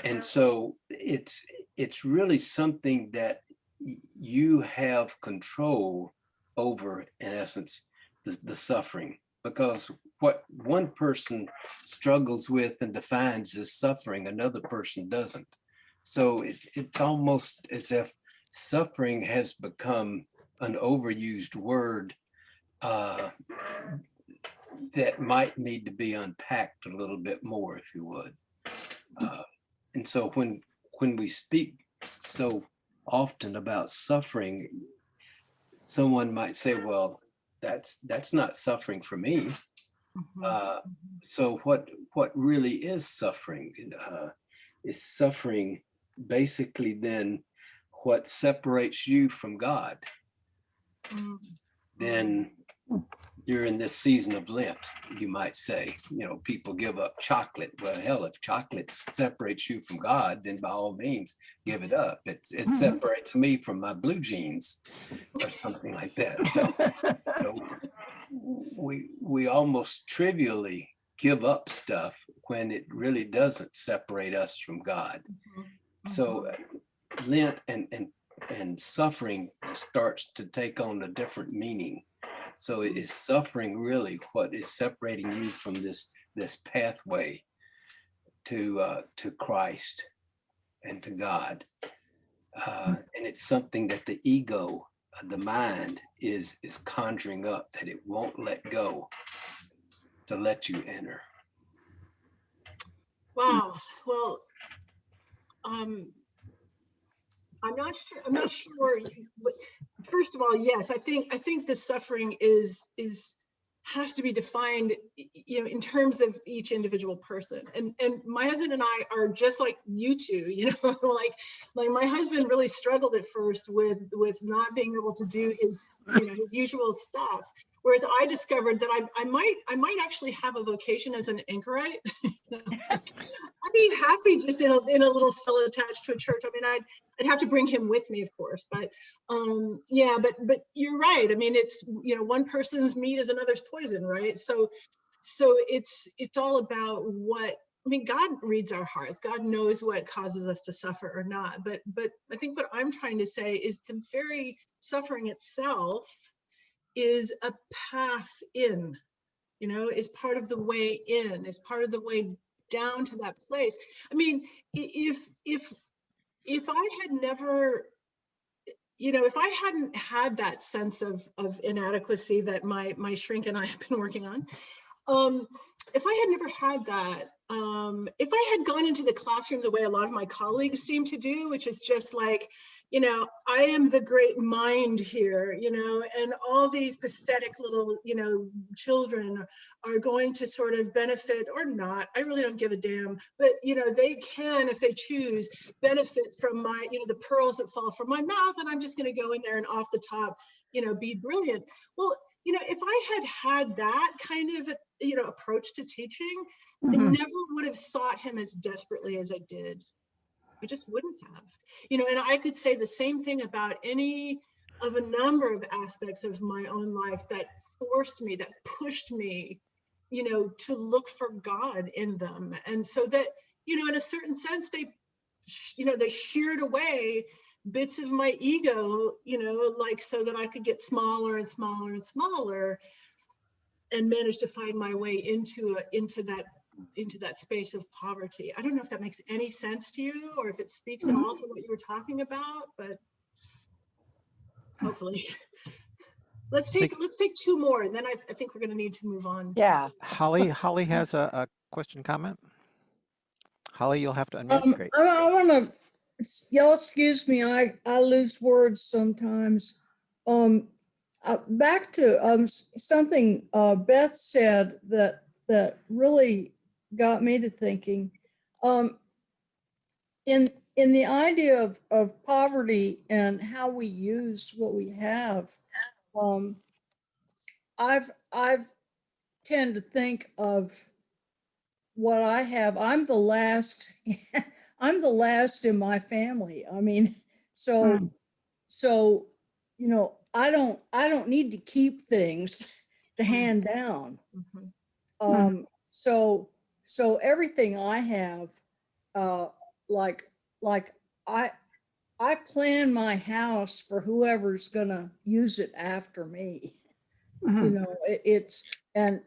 And so it's really something that you have control over, in essence, the suffering, because what one person struggles with and defines as suffering, another person doesn't. So it's almost as if suffering has become an overused word that might need to be unpacked a little bit more, if you would. And so when we speak so often about suffering, someone might say, well, that's not suffering for me. So what really is suffering? Is suffering basically then what separates you from God? Then during this season of Lent, you might say, you know, people give up chocolate. Well, hell, if chocolate separates you from God, then by all means, give it up. It separates me from my blue jeans or something like that. So you know, we almost trivially give up stuff when it really doesn't separate us from God. So Lent and suffering starts to take on a different meaning. So is suffering really what is separating you from this pathway to Christ and to God? And it's something that the ego, the mind, is conjuring up, that it won't let go to let you enter. Wow. Well, I'm not sure. I'm not sure. But first of all, yes, I think the suffering has to be defined, you know, in terms of each individual person. And my husband and I are just like you two, you know, like my husband really struggled at first with not being able to do his, you know, his usual stuff. Whereas I discovered that I might actually have a vocation as an anchorite. I'd be happy just in a little cell attached to a church. I mean, I'd have to bring him with me, of course, but yeah, but you're right. I mean, it's, you know, one person's meat is another's poison, right? So it's all about what, I mean, God reads our hearts. God knows what causes us to suffer or not. But I think what I'm trying to say is the very suffering itself is a path in, you know, is part of the way in, is part of the way down to that place. I mean, if I had never, you know, if I hadn't had that sense of inadequacy that my shrink and I have been working on, if I had never had that, if I had gone into the classroom the way a lot of my colleagues seem to do, which is just like, you know, I am the great mind here, you know, and all these pathetic little, you know, children are going to sort of benefit or not. I really don't give a damn, but, you know, they can, if they choose, benefit from my, you know, the pearls that fall from my mouth. And I'm just going to go in there and off the top, you know, be brilliant. Well, you know, if I had that kind of, you know, approach to teaching, I never would have sought him as desperately as I did. I just wouldn't have, you know, and I could say the same thing about any of a number of aspects of my own life that forced me, that pushed me, you know, to look for God in them. And so that, you know, in a certain sense, they, you know, they sheared away bits of my ego, you know, like so that I could get smaller and smaller and smaller and manage to find my way into that space of poverty. I don't know if that makes any sense to you or if it speaks at all to what you were talking about, but hopefully. Let's take two more, and then I think we're going to need to move on. Yeah. Holly has a question, comment. Holly, you'll have to unmute. Great. I want to, y'all excuse me, I lose words sometimes. Back to something Beth said that really got me to thinking. In the idea of poverty and how we use what we have, I've tend to think of what I have. I'm the last I'm the last in my family. I mean, so you know, I don't need to keep things to hand down. So everything I have, like I plan my house for whoever's gonna use it after me. You know, it's and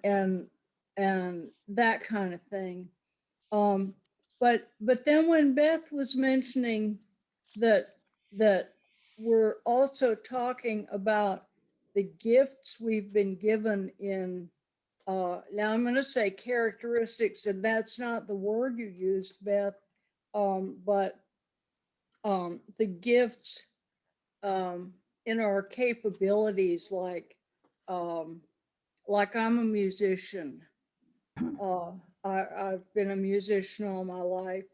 that kind of thing. But then when Beth was mentioning that we're also talking about the gifts we've been given in now I'm going to say characteristics, and that's not the word you used, Beth, but the gifts in our capabilities, like I'm a musician. I've been a musician all my life.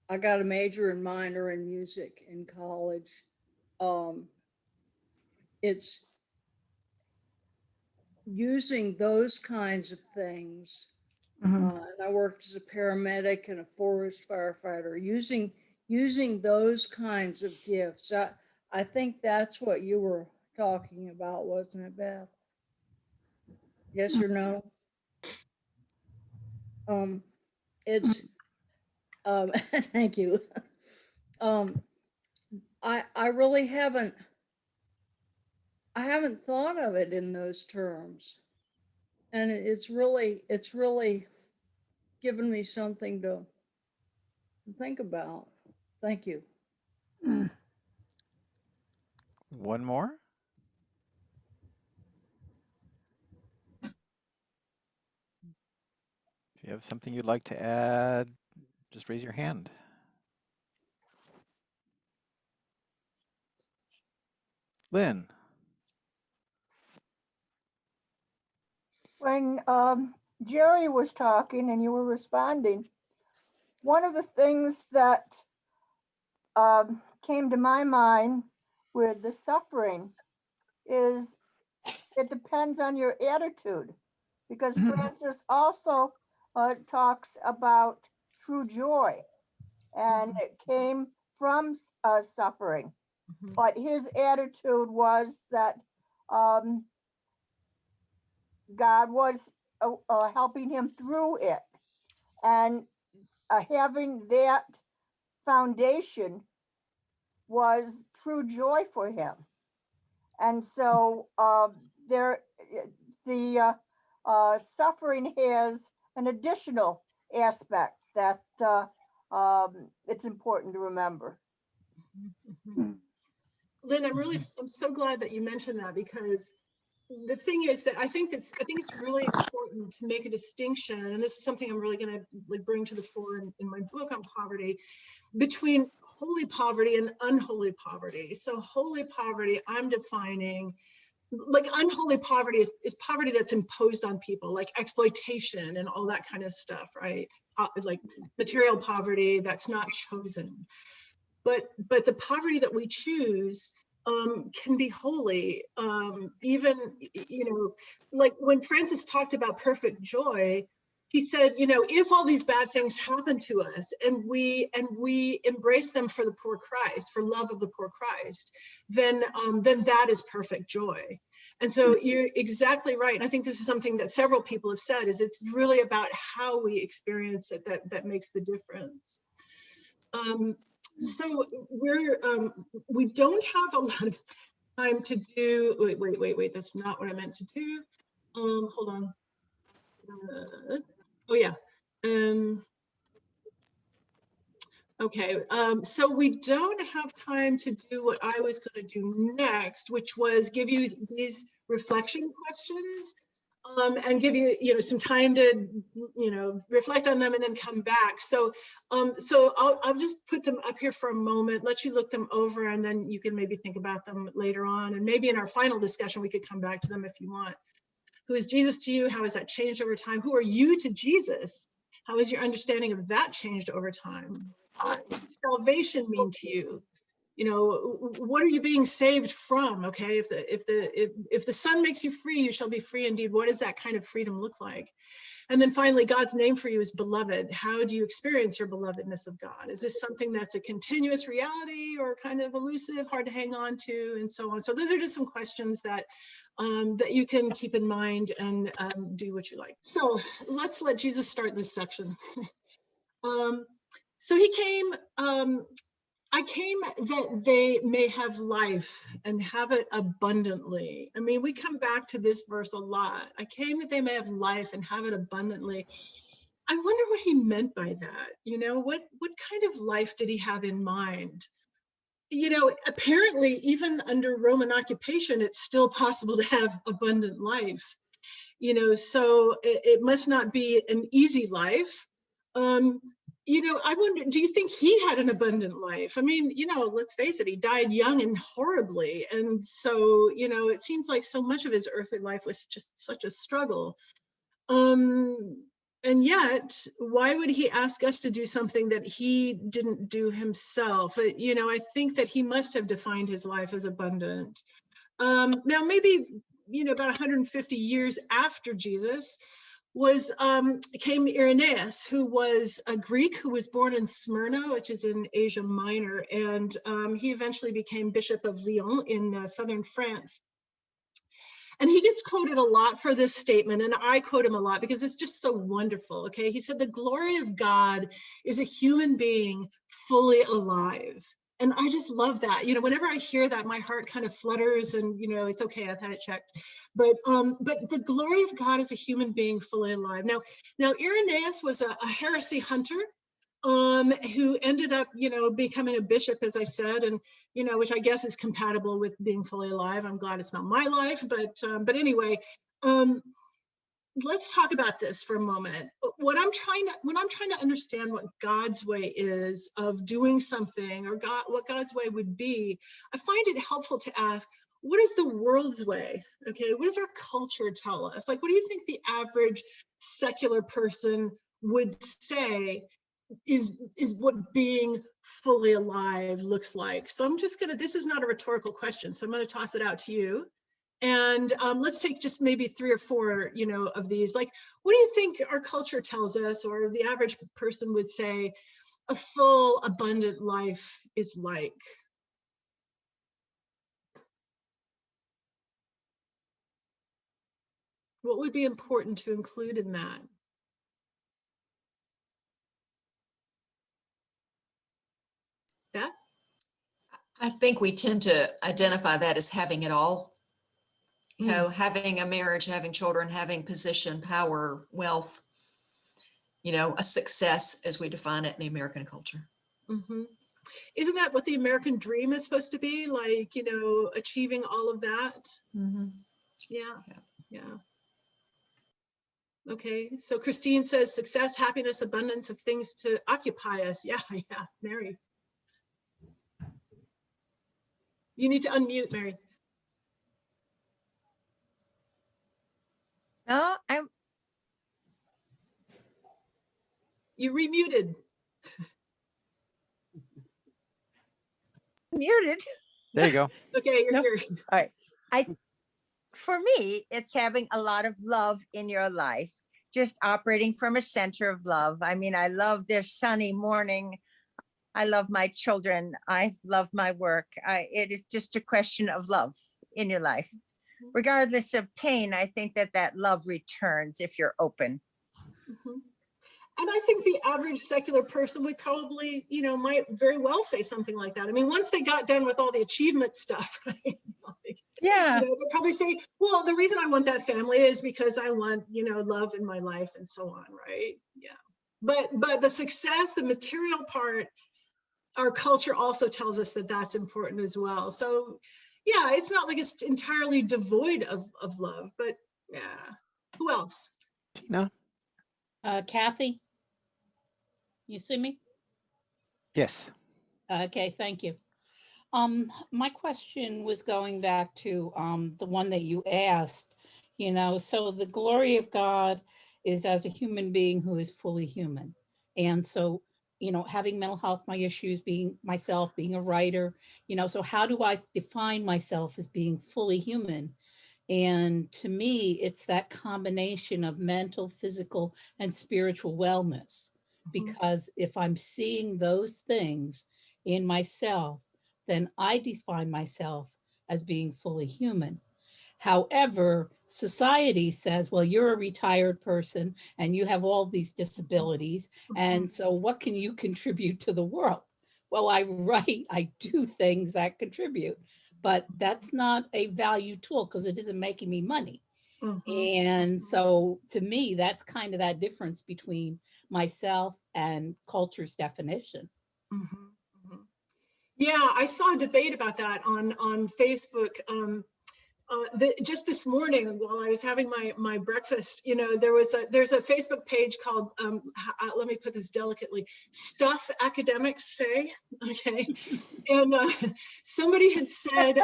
I got a major and minor in music in college. It's using those kinds of things. And I worked as a paramedic and a forest firefighter, using those kinds of gifts. I think that's what you were talking about, wasn't it, Beth? Yes or no? It's thank you. I really haven't thought of it in those terms, and it's really given me something to think about. Thank you. One more. If you have something you'd like to add, just raise your hand. Lynn. When Jerry was talking and you were responding, one of the things that came to my mind with the suffering is it depends on your attitude, because Francis also talks about true joy, and it came from suffering. But his attitude was that God was helping him through it, and having that foundation was true joy for him. And so the suffering has an additional aspect that it's important to remember. Lynn, I'm so glad that you mentioned that, because the thing is that I think it's really important to make a distinction, and this is something I'm really going to bring to the fore in my book on poverty, between holy poverty and unholy poverty. So holy poverty, I'm defining, like, unholy poverty is poverty that's imposed on people, like exploitation and all that kind of stuff, right? Like material poverty that's not chosen. But the poverty that we choose can be holy. Even, like when Francis talked about perfect joy, he said, if all these bad things happen to us and we embrace them for the poor Christ, for love of the poor Christ, then that is perfect joy. And so you're exactly right. And I think this is something that several people have said, is it's really about how we experience it that makes the difference. So we don't have a lot of time to do, wait, that's not what I meant to do. Hold on. Oh yeah. Okay, so we don't have time to do what I was going to do next, which was give you these reflection questions. And give you, some time to, reflect on them and then come back. So, I'll just put them up here for a moment, let you look them over, and then you can maybe think about them later on. And maybe in our final discussion, we could come back to them if you want. Who is Jesus to you? How has that changed over time? Who are you to Jesus? How has your understanding of that changed over time? What does salvation mean to you? What are you being saved from? Okay, if the Son makes you free, you shall be free indeed. What does that kind of freedom look like? And then finally, God's name for you is beloved. How do you experience your belovedness of God? Is this something that's a continuous reality or kind of elusive, hard to hang on to, and so on? So those are just some questions that that you can keep in mind and do what you like. So let's let Jesus start this section. So he came, I came that they may have life and have it abundantly. I mean, we come back to this verse a lot. I came that they may have life and have it abundantly. I wonder what he meant by that. What kind of life did he have in mind? Apparently, even under Roman occupation, it's still possible to have abundant life. you know, so it must not be an easy life. You know, I wonder, do you think he had an abundant life? I mean, you know, let's face it, he died young and horribly. And so, you know, it seems like so much of his earthly life was just such a struggle. And yet, why would he ask us to do something that he didn't do himself? You know, I think that he must have defined his life as abundant. Now, maybe, you know, about 150 years after Jesus came Irenaeus, who was a Greek who was born in Smyrna, which is in Asia Minor, and he eventually became Bishop of Lyon in southern France. And he gets quoted a lot for this statement, and I quote him a lot because it's just so wonderful, okay? He said, "The glory of God is a human being fully alive." And I just love that. You know, whenever I hear that, my heart kind of flutters, and, you know, it's okay, I've had it checked. But the glory of God is a human being fully alive. Now Irenaeus was a heresy hunter, who ended up, you know, becoming a bishop, as I said, and, you know, which I guess is compatible with being fully alive. I'm glad it's not my life, but anyway, let's talk about this for a moment. When I'm trying to understand what God's way is of doing something, or what God's way would be, I find it helpful to ask, what is the world's way? Okay, what does our culture tell us? Like, what do you think the average secular person would say is what being fully alive looks like? So I'm just gonna, this is not a rhetorical question, so I'm gonna toss it out to you. And let's take just maybe 3 or 4, you know, of these. Like, what do you think our culture tells us, or the average person would say a full, abundant life is like? What would be important to include in that? Beth? I think we tend to identify that as having it all. You know, having a marriage, having children, having position, power, wealth, you know, a success as we define it in the American culture. Mm-hmm. Isn't that what the American dream is supposed to be? Like, you know, achieving all of that? Mm-hmm. Yeah. Okay, so Christine says success, happiness, abundance of things to occupy us. Yeah, Mary. You need to unmute, Mary. No, You remuted. Muted. There you go. Okay, you're here. All right. For me, it's having a lot of love in your life, just operating from a center of love. I mean, I love this sunny morning. I love my children. I love my work. It is just a question of love in your life. Regardless of pain, I think that love returns if you're open. Mm-hmm. And I think the average secular person would probably, you know, might very well say something like that. I mean, once they got done with all the achievement stuff, right? Like, yeah. You know, they'd probably say, well, the reason I want that family is because I want, you know, love in my life and so on, right? Yeah. But the success, the material part, our culture also tells us that that's important as well. So yeah, it's not like it's entirely devoid of love, but yeah. Who else? Tina? Kathy? You see me? Yes. Okay, thank you. My question was going back to the one that you asked, you know, so the glory of God is as a human being who is fully human. And so, you know, having mental health, my issues, being myself, being a writer, you know, so how do I define myself as being fully human? And to me, it's that combination of mental, physical, and spiritual wellness. Because if I'm seeing those things in myself, then I define myself as being fully human. However, society says, well, you're a retired person and you have all these disabilities. And so what can you contribute to the world? Well, I write, I do things that contribute, but that's not a value tool because it isn't making me money. And so to me, that's kind of that difference between myself and culture's definition. Yeah, I saw a debate about that on Facebook. just this morning while I was having my breakfast, you know, there's a Facebook page called, let me put this delicately, Stuff Academics Say, okay? And somebody had said,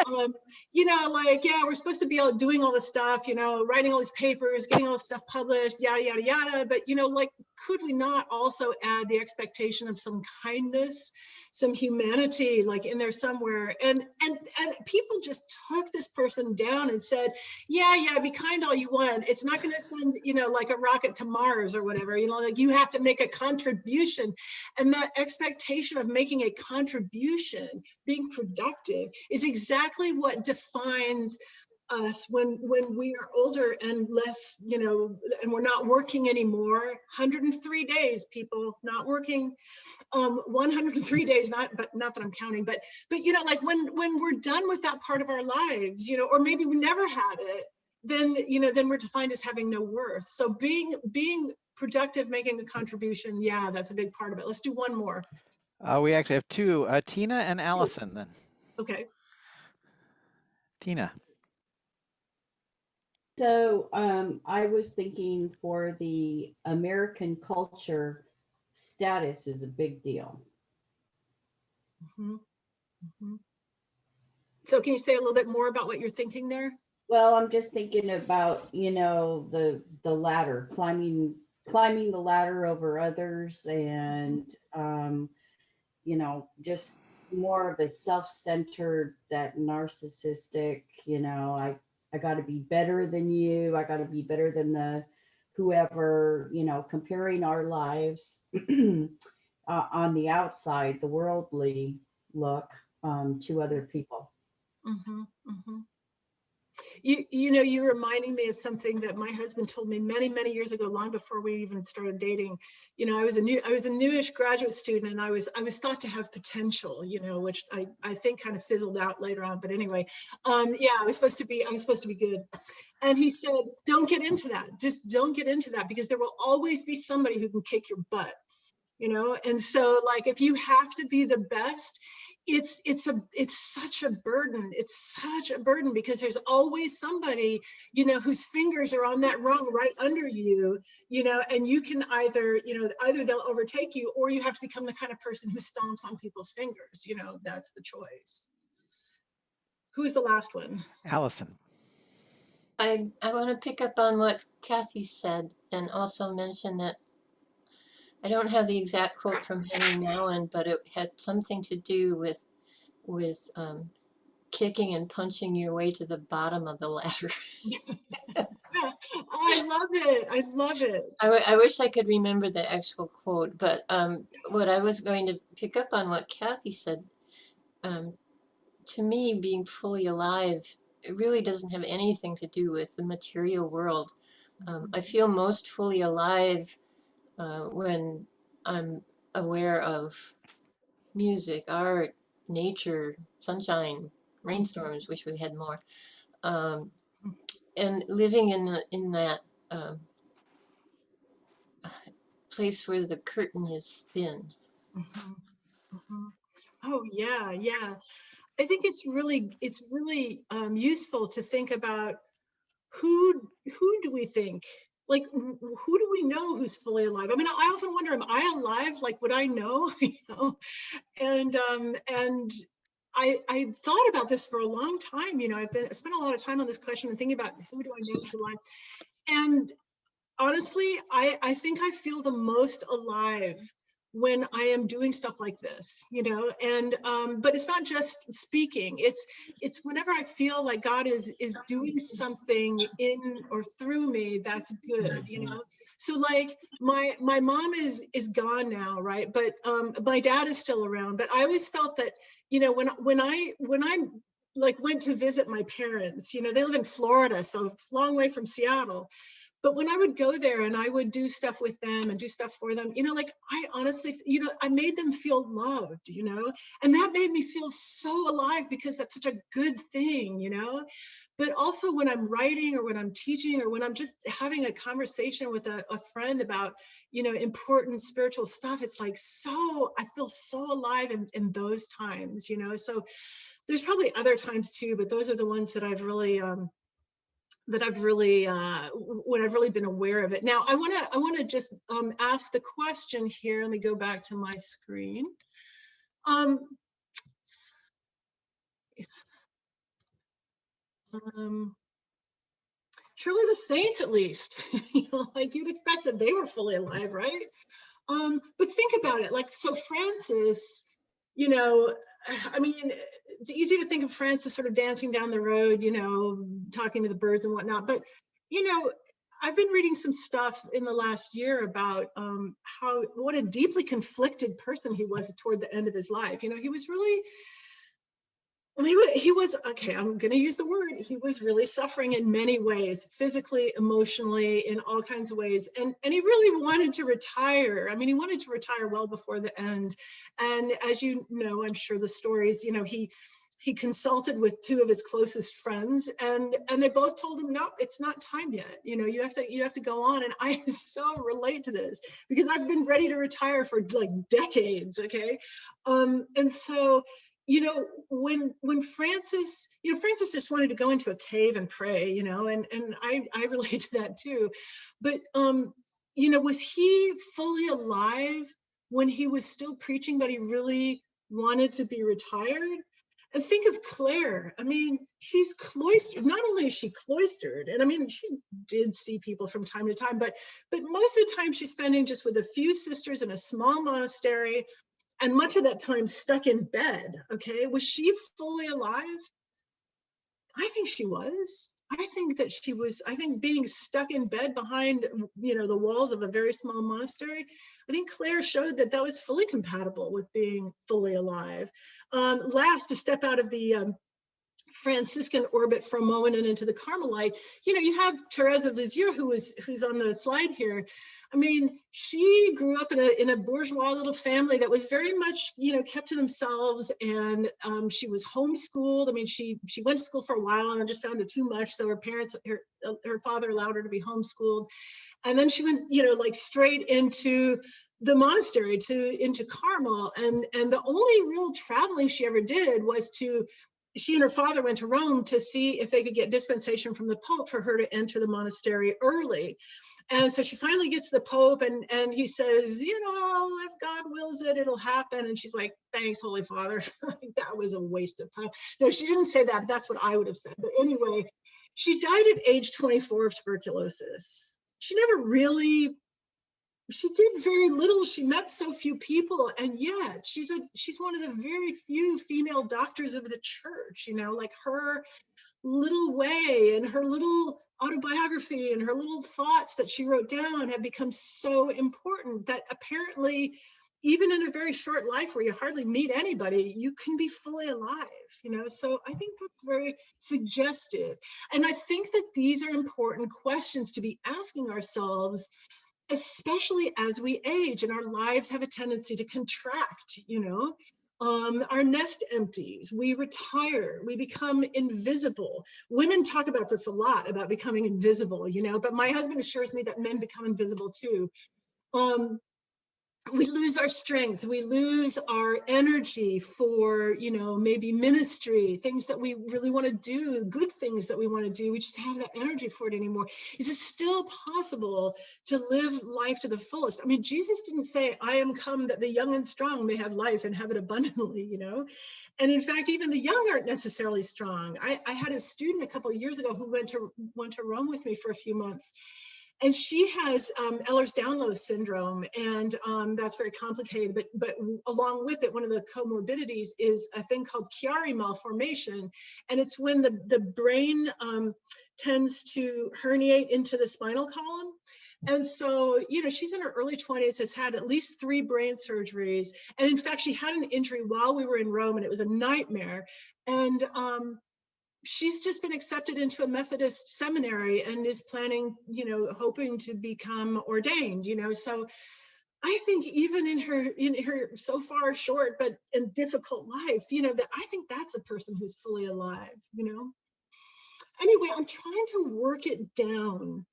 you know, like, yeah, we're supposed to be all doing all this stuff, you know, writing all these papers, getting all this stuff published, yada, yada, yada. But, you know, like, could we not also add the expectation of some kindness, some humanity, like in there somewhere? And people just took this person down and said, yeah, be kind all you want. It's not going to send, you know, like a rocket to Mars or whatever, you know, like you have to make a contribution. And that expectation of making a contribution, being productive, is exactly what defines us when we are older and less, you know, and we're not working anymore. 103 days, people, not working. 103 days, not that I'm counting, but you know, like when we're done with that part of our lives, you know, or maybe we never had it, then, you know, then we're defined as having no worth. So being productive, making a contribution, yeah, that's a big part of it. Let's do one more. We actually have two, Tina and Allison then. Okay. Tina. So I was thinking for the American culture, status is a big deal. Mm-hmm. Mm-hmm. So can you say a little bit more about what you're thinking there? Well, I'm just thinking about, you know, the ladder, climbing the ladder over others, and you know, just more of a self-centered, that narcissistic, you know, I got to be better than you, I got to be better than the whoever, you know, comparing our lives on the outside, the worldly look, to other people. Mm-hmm, mm-hmm. You know, you're reminding me of something that my husband told me many years ago, long before we even started dating. You know, I was a newish graduate student, and I was thought to have potential, you know, which I think kind of fizzled out later on. But anyway, yeah, I was supposed to be good. And he said, don't get into that. Just don't get into that, because there will always be somebody who can kick your butt, you know? And so, like, if you have to be the best, it's such a burden. It's such a burden, because there's always somebody, you know, whose fingers are on that rung right under you, you know, and you can either they'll overtake you, or you have to become the kind of person who stomps on people's fingers, you know. That's the choice. Who's the last one? Allison. I want to pick up on what Kathy said, and also mention that I don't have the exact quote from Henry Nouwen, but it had something to do with kicking and punching your way to the bottom of the ladder. I love it. I love it. I wish I could remember the actual quote, but what I was going to pick up on what Kathy said, to me, being fully alive, it really doesn't have anything to do with the material world. I feel most fully alive when I'm aware of music, art, nature, sunshine, rainstorms, wish we had more, and living in that place where the curtain is thin. Mm-hmm. Mm-hmm. Oh yeah, yeah. I think it's really useful to think about who do we think, like, who do we know who's fully alive? I mean, I often wonder, am I alive? Like, would I know? You know, and I thought about this for a long time. You know, I've spent a lot of time on this question and thinking about who do I know is alive. And honestly, I think I feel the most alive when I am doing stuff like this, you know, and but it's not just speaking. It's whenever I feel like God is doing something in or through me that's good, you know. So like my mom is gone now, right? But my dad is still around. But I always felt that, you know, when I like went to visit my parents, you know, they live in Florida, so it's a long way from Seattle. But when I would go there and I would do stuff with them and do stuff for them, you know, like I honestly, you know, I made them feel loved, you know, and that made me feel so alive, because that's such a good thing, you know. But also when I'm writing, or when I'm teaching, or when I'm just having a conversation with a friend about, you know, important spiritual stuff, it's like I feel so alive in those times, you know. So there's probably other times too, but those are the ones that I've really when I've really been aware of it. Now I want to just ask the question here. Let me go back to my screen. Surely the saints, at least, you know, like you'd expect that they were fully alive, right? But think about it, like, so Francis, you know, I mean, it's easy to think of Francis sort of dancing down the road, you know, talking to the birds and whatnot. But, you know, I've been reading some stuff in the last year about what a deeply conflicted person he was toward the end of his life. You know, he was really, he was, okay, I'm going to use the word, he was really suffering in many ways, physically, emotionally, in all kinds of ways. And he really wanted to retire. I mean, he wanted to retire well before the end. And as you know, I'm sure the stories, you know, he consulted with two of his closest friends, and they both told him, no, it's not time yet. You know, you have to go on. And I so relate to this because I've been ready to retire for like decades. Okay. And so, you know, when Francis, you know, Francis just wanted to go into a cave and pray, you know, and I relate to that too. But, you know, was he fully alive when he was still preaching that he really wanted to be retired? And think of Claire. I mean, she's cloistered. Not only is she cloistered, and I mean, she did see people from time to time, but most of the time she's spending just with a few sisters in a small monastery, and much of that time stuck in bed. Okay, was she fully alive? I think she was. I think that she was. I think being stuck in bed behind, you know, the walls of a very small monastery, I think Claire showed that that was fully compatible with being fully alive. Last, to step out of the Franciscan orbit for a moment and into the Carmelite, you know, you have Therese of Lisieux, who's on the slide here. I mean, she grew up in a bourgeois little family that was very much, you know, kept to themselves, and she was homeschooled. I mean, she went to school for a while and just found it too much, so her father allowed her to be homeschooled, and then she went, you know, like straight into the monastery into Carmel, and the only real traveling she ever did was she and her father went to Rome to see if they could get dispensation from the Pope for her to enter the monastery early. And so she finally gets to the Pope, and he says, you know, if God wills it, it'll happen. And she's like, thanks, Holy Father. That was a waste of time. No, she didn't say that. That's what I would have said. But anyway, she died at age 24 of tuberculosis. She did very little. She met so few people, and yet she's one of the very few female doctors of the church. You know, like her little way and her little autobiography and her little thoughts that she wrote down have become so important that apparently, even in a very short life where you hardly meet anybody, you can be fully alive. You know, so I think that's very suggestive, and I think that these are important questions to be asking ourselves, especially as we age and our lives have a tendency to contract. You know, our nest empties, we retire, we become invisible. Women talk about this a lot, about becoming invisible, you know, but my husband assures me that men become invisible too. We lose our strength, we lose our energy for, you know, maybe ministry, things that we really want to do, good things that we want to do. We just have that energy for it anymore. Is it still possible to live life to the fullest? I mean, Jesus didn't say, I am come that the young and strong may have life and have it abundantly, you know? And in fact, even the young aren't necessarily strong. I had a student a couple of years ago who went to Rome with me for a few months. And she has Ehlers-Danlos syndrome, and that's very complicated. But along with it, one of the comorbidities is a thing called Chiari malformation, and it's when the brain tends to herniate into the spinal column. And so, you know, she's in her early 20s, has had at least 3 brain surgeries, and in fact, she had an injury while we were in Rome, and it was a nightmare. And she's just been accepted into a Methodist seminary and is planning, you know, hoping to become ordained, you know. So I think even in her so far short but and difficult life, you know, that I think that's a person who's fully alive, you know. Anyway, I'm trying to work it down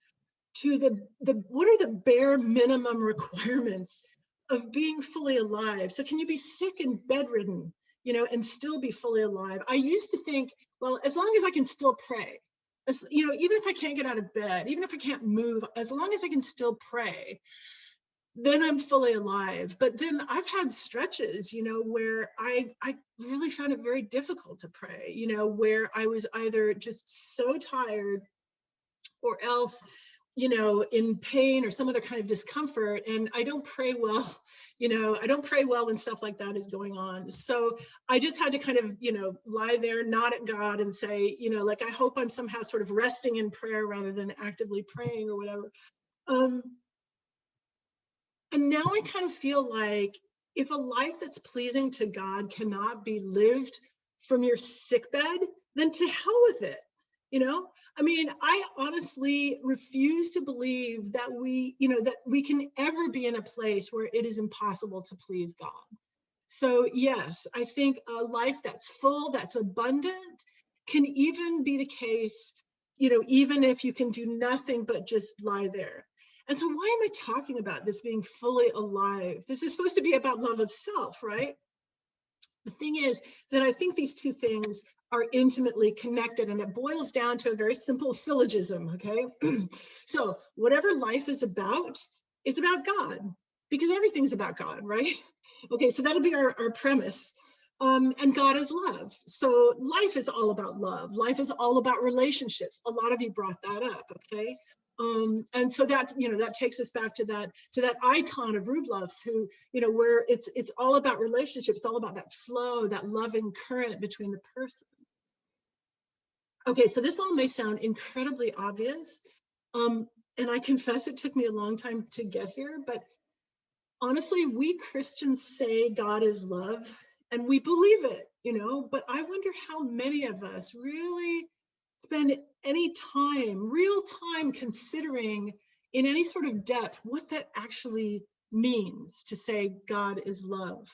to the what are the bare minimum requirements of being fully alive. So can you be sick and bedridden you know, and still be fully alive. I used to think, well, as long as I can still pray, as, you know, even if I can't get out of bed, even if I can't move, as long as I can still pray, then I'm fully alive. But then I've had stretches, you know, where I really found it very difficult to pray, you know, where I was either just so tired or else, you know, in pain or some other kind of discomfort. And I don't pray well, you know, I don't pray well when stuff like that is going on. So I just had to kind of, you know, lie there, nod at God and say, you know, like, I hope I'm somehow sort of resting in prayer rather than actively praying or whatever. And now I kind of feel like if a life that's pleasing to God cannot be lived from your sickbed, then to hell with it. You know, I mean, I honestly refuse to believe that we, you know, that we can ever be in a place where it is impossible to please God. So yes, I think a life that's full, that's abundant, can even be the case, you know, even if you can do nothing but just lie there. And so why am I talking about this being fully alive? This is supposed to be about love of self, right? The thing is that I think these two things are intimately connected, and it boils down to a very simple syllogism, okay? So whatever life is about God, because everything's about God, right? Okay, so that'll be our premise. And God is love. So life is all about love. Life is all about relationships. A lot of you brought that up, okay? And so that, you know, that takes us back to that icon of Rublev's, who, you know, where it's all about relationship. It's all about that flow, that loving current between the person. Okay, so this all may sound incredibly obvious. And I confess it took me a long time to get here, but honestly, we Christians say God is love, and we believe it, you know, but I wonder how many of us really spend any time, real time, considering in any sort of depth what that actually means to say God is love.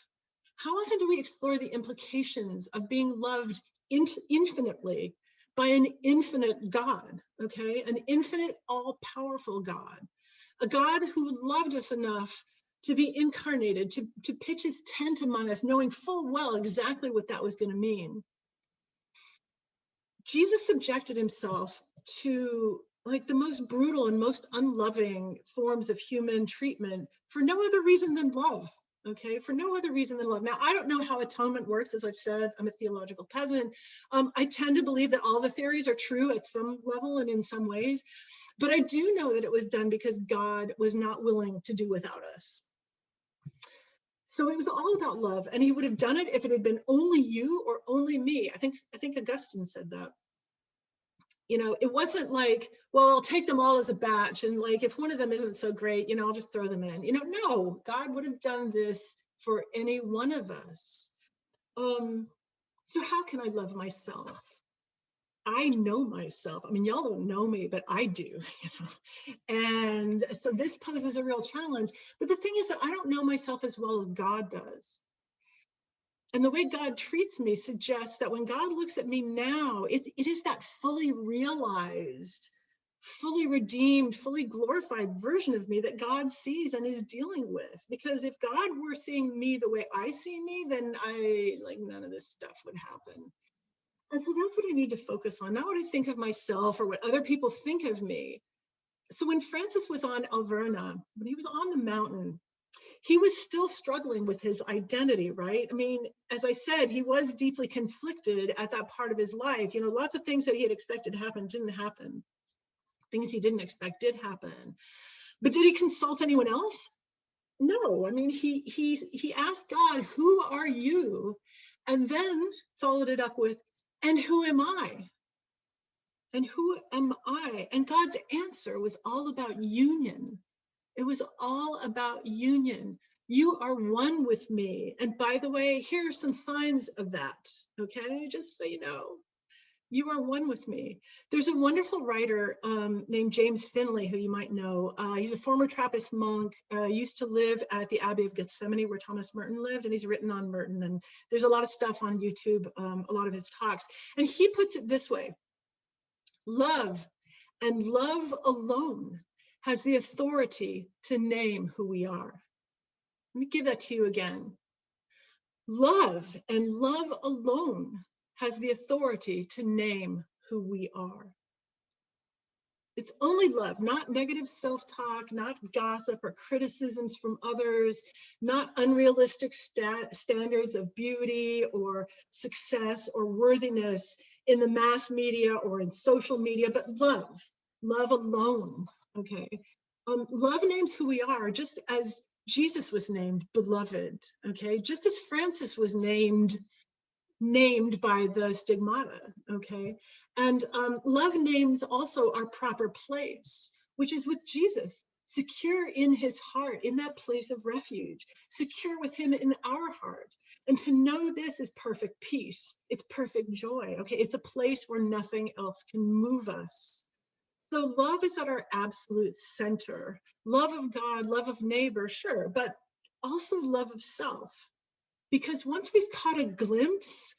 How often do we explore the implications of being loved infinitely by an infinite God, okay? An infinite, all-powerful God, a God who loved us enough to be incarnated, to pitch his tent among us, knowing full well exactly what that was going to mean. Jesus subjected himself to like the most brutal and most unloving forms of human treatment for no other reason than love, okay? For no other reason than love. Now, I don't know how atonement works. As I've said, I'm a theological peasant. I tend to believe that all the theories are true at some level and in some ways, but I do know that it was done because God was not willing to do without us. So it was all about love, and he would have done it if it had been only you or only me. I think Augustine said that. You know, it wasn't like, well, I'll take them all as a batch, and like if one of them isn't so great, you know, I'll just throw them in. You know, no, God would have done this for any one of us. So how can I love myself? I know myself. I mean, y'all don't know me, but I do, you know. And so this poses a real challenge. But the thing is that I don't know myself as well as God does. And the way God treats me suggests that when God looks at me now, it is that fully realized, fully redeemed, fully glorified version of me that God sees and is dealing with. Because if God were seeing me the way I see me, then none of this stuff would happen. And so that's what I need to focus on, not what I think of myself or what other people think of me. So when Francis was on Alverna, when he was on the mountain, he was still struggling with his identity, right? I mean, as I said, he was deeply conflicted at that part of his life. You know, lots of things that he had expected to happen didn't happen. Things he didn't expect did happen. But did he consult anyone else? No. I mean, he asked God, "Who are you?" And then followed it up with, "And who am I?" And who am I? And God's answer was all about union. It was all about union. You are one with me. And by the way, here are some signs of that, okay? Just so you know, you are one with me. There's a wonderful writer named James Finley, who you might know. He's a former Trappist monk, used to live at the Abbey of Gethsemane where Thomas Merton lived, and he's written on Merton. And there's a lot of stuff on YouTube, a lot of his talks. And he puts it this way: love and love alone has the authority to name who we are. Let me give that to you again. Love and love alone has the authority to name who we are. It's only love, not negative self-talk, not gossip or criticisms from others, not unrealistic standards of beauty or success or worthiness in the mass media or in social media, but love alone, okay? Love names who we are, just as Jesus was named beloved, okay? Just as Francis was named by the stigmata, okay? And love names also our proper place, which is with Jesus, secure in his heart, in that place of refuge, secure with him in our heart. And to know this is perfect peace. It's perfect joy, okay? It's a place where nothing else can move us. So love is at our absolute center. Love of God, love of neighbor, sure, but also love of self. Because once we've caught a glimpse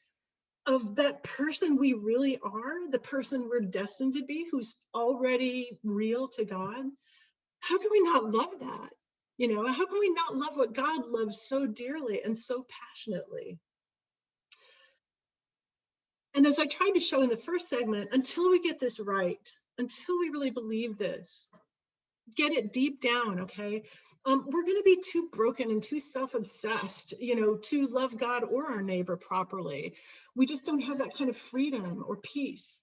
of that person we really are, the person we're destined to be, who's already real to God, how can we not love that? You know, how can we not love what God loves so dearly and so passionately? And as I tried to show in the first segment, until we get this right, until we really believe this, get it deep down, okay? We're going to be too broken and too self-obsessed, you know, to love God or our neighbor properly. We just don't have that kind of freedom or peace.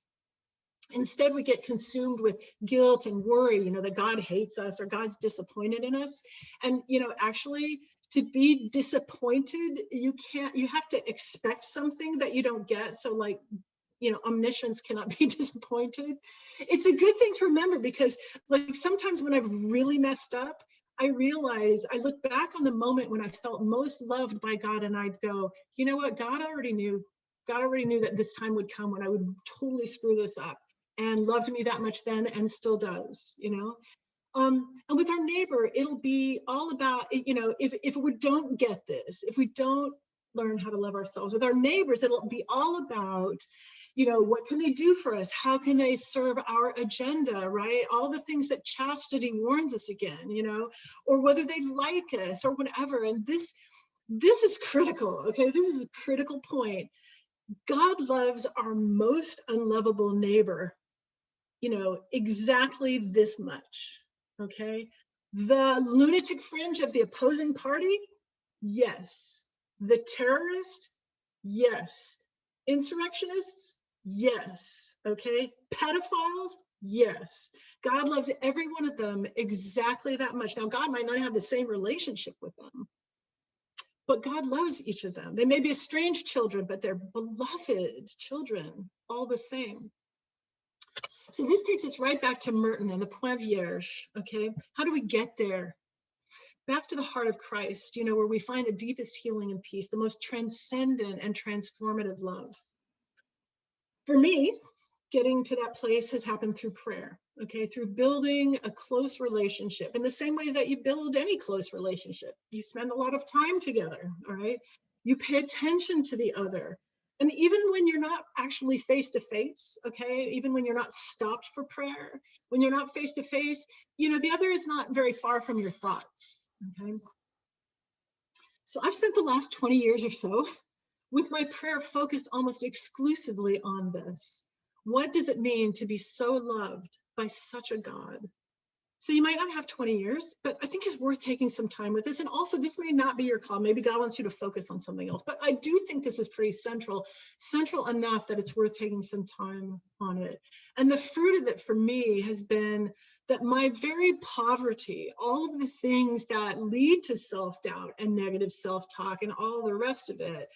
Instead, we get consumed with guilt and worry, you know, that God hates us or God's disappointed in us. And, you know, actually, to be disappointed, you have to expect something that you don't get. So like, you know, omniscience cannot be disappointed. It's a good thing to remember, because like sometimes when I've really messed up, I realize, I look back on the moment when I felt most loved by God, and I'd go, you know what, God already knew that this time would come when I would totally screw this up, and loved me that much then and still does, you know. And with our neighbor, it'll be all about, you know, if we don't get this, if we don't learn how to love ourselves, with our neighbors, it'll be all about, you know, what can they do for us? How can they serve our agenda, right? All the things that chastity warns us again, you know, or whether they like us or whatever. And this is critical, okay? This is a critical point. God loves our most unlovable neighbor, you know, exactly this much, okay? The lunatic fringe of the opposing party, yes. The terrorist, yes. Insurrectionists, yes, okay? Pedophiles, yes. God loves every one of them exactly that much. Now, God might not have the same relationship with them, but God loves each of them. They may be estranged children, but they're beloved children all the same. So this takes us right back to Merton and the Point Vierge, okay? How do we get there? Back to the heart of Christ, you know, where we find the deepest healing and peace, the most transcendent and transformative love. For me, getting to that place has happened through prayer, okay? Through building a close relationship in the same way that you build any close relationship. You spend a lot of time together, all right? You pay attention to the other. And even when you're not actually face to face, okay, even when you're not stopped for prayer, when you're not face to face, you know, the other is not very far from your thoughts, okay? So I've spent the last 20 years or so with my prayer focused almost exclusively on this. What does it mean to be so loved by such a God? So you might not have 20 years, but I think it's worth taking some time with this. And also, this may not be your call. Maybe God wants you to focus on something else. But I do think this is pretty central enough that it's worth taking some time on it. And the fruit of it for me has been that my very poverty, all of the things that lead to self-doubt and negative self-talk and all the rest of it,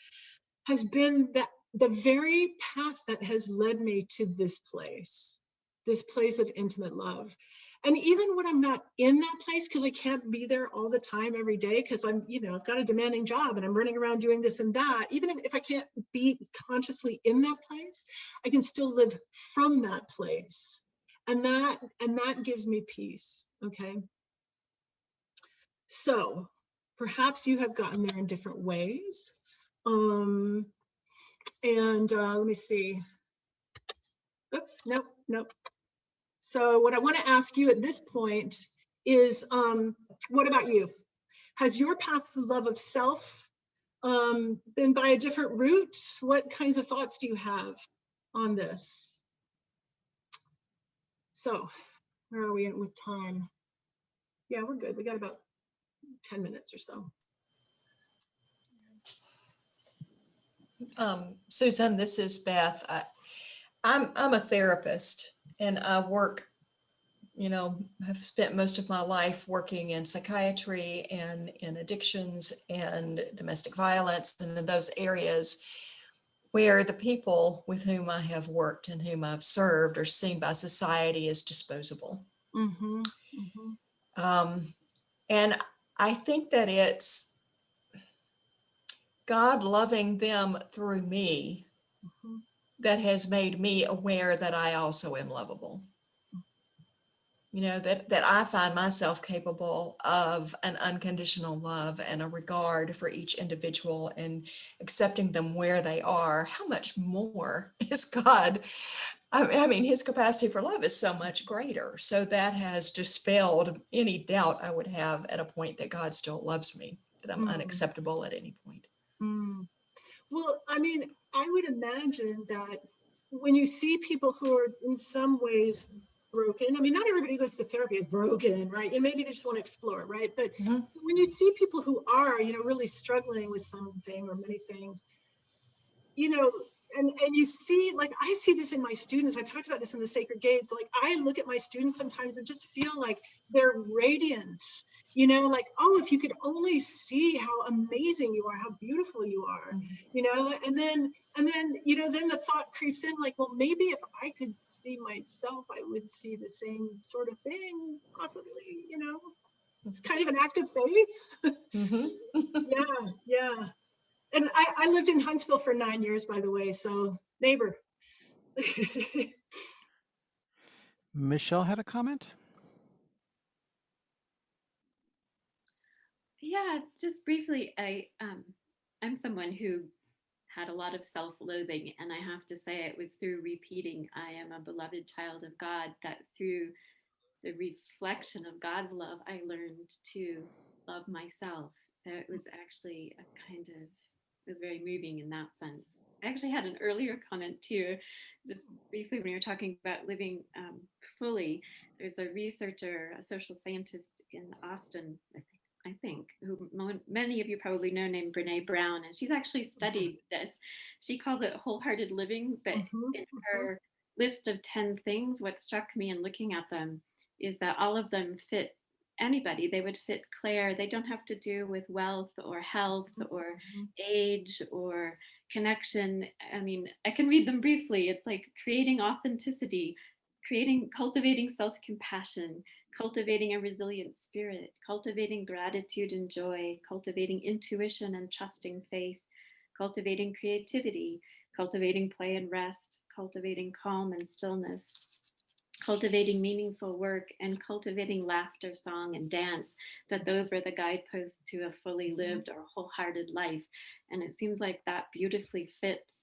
has been that the very path that has led me to this place of intimate love. And even when I'm not in that place, because I can't be there all the time every day, because I'm, you know, I've got a demanding job and I'm running around doing this and that, even if I can't be consciously in that place, I can still live from that place. And that gives me peace, okay? So perhaps you have gotten there in different ways. Let me see. Oops, nope. So what I want to ask you at this point is, what about you? Has your path to love of self been by a different route? What kinds of thoughts do you have on this? So where are we at with time? Yeah, we're good. We got about 10 minutes or so. Susan, this is Beth. I'm a therapist, and I work, have spent most of my life working in psychiatry and in addictions and domestic violence, and in those areas where the people with whom I have worked and whom I've served are seen by society as disposable. Mm-hmm. And I think that it's God loving them through me that has made me aware that I also am lovable. That I find myself capable of an unconditional love and a regard for each individual and accepting them where they are. How much more is God? I mean, his capacity for love is so much greater. So that has dispelled any doubt I would have at a point that God still loves me, that I'm unacceptable at any point. Well, I mean, I would imagine that when you see people who are in some ways broken, I mean, not everybody who goes to therapy is broken, right? And maybe they just want to explore, right? But when you see people who are, really struggling with something or many things, and you see, like, I see this in my students. I talked about this in the Sacred Gates. Like, I look at my students sometimes and just feel like their radiance, like, oh, if you could only see how amazing you are, how beautiful you are, and then, then the thought creeps in, like, well, maybe if I could see myself, I would see the same sort of thing, possibly, It's kind of an act of faith. Yeah. And I lived in Huntsville for 9 years, by the way, so neighbor. Michelle had a comment? Yeah, just briefly, I'm someone who had a lot of self-loathing, and I have to say it was through repeating, I am a beloved child of God, that through the reflection of God's love, I learned to love myself. So it was actually it was very moving in that sense. I actually had an earlier comment too, just briefly when you were talking about living fully. There's a researcher, a social scientist in Austin, I think, who many of you probably know, named Brene Brown, and she's actually studied this. She calls it wholehearted living, but in her list of 10 things, what struck me in looking at them is that all of them fit anybody. They would fit Claire. They don't have to do with wealth or health or age or connection. I mean, I can read them briefly. It's like creating authenticity, cultivating self-compassion, cultivating a resilient spirit, cultivating gratitude and joy, cultivating intuition and trusting faith, cultivating creativity, cultivating play and rest, cultivating calm and stillness, cultivating meaningful work, and cultivating laughter, song, and dance, that those were the guideposts to a fully lived or wholehearted life. And it seems like that beautifully fits.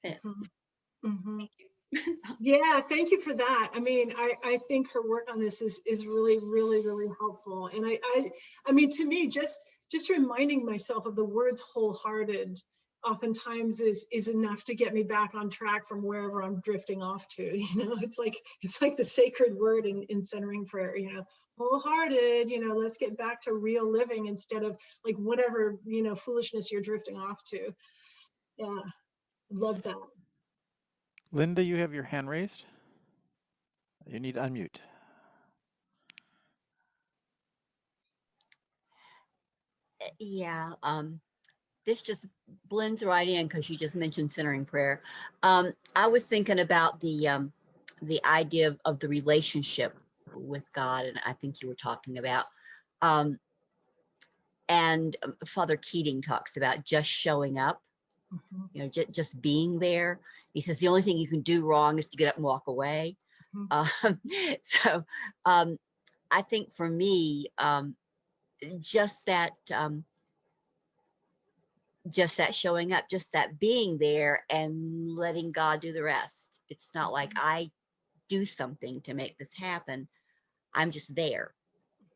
Thank you. Yeah, thank you for that. I mean, I think her work on this is really, really, really helpful. And I mean, to me, just reminding myself of the words wholehearted oftentimes is enough to get me back on track from wherever I'm drifting off to. It's like the sacred word in centering prayer, wholehearted, let's get back to real living instead of like whatever, foolishness you're drifting off to. Yeah, love that. Linda, you have your hand raised. You need to unmute. Yeah, this just blends right in because you just mentioned centering prayer. I was thinking about the idea of the relationship with God, and I think you were talking about. And Father Keating talks about just showing up, just being there. He says the only thing you can do wrong is to get up and walk away. So I think for me, just that showing up, just that being there and letting God do the rest. It's not like I do something to make this happen. I'm just there.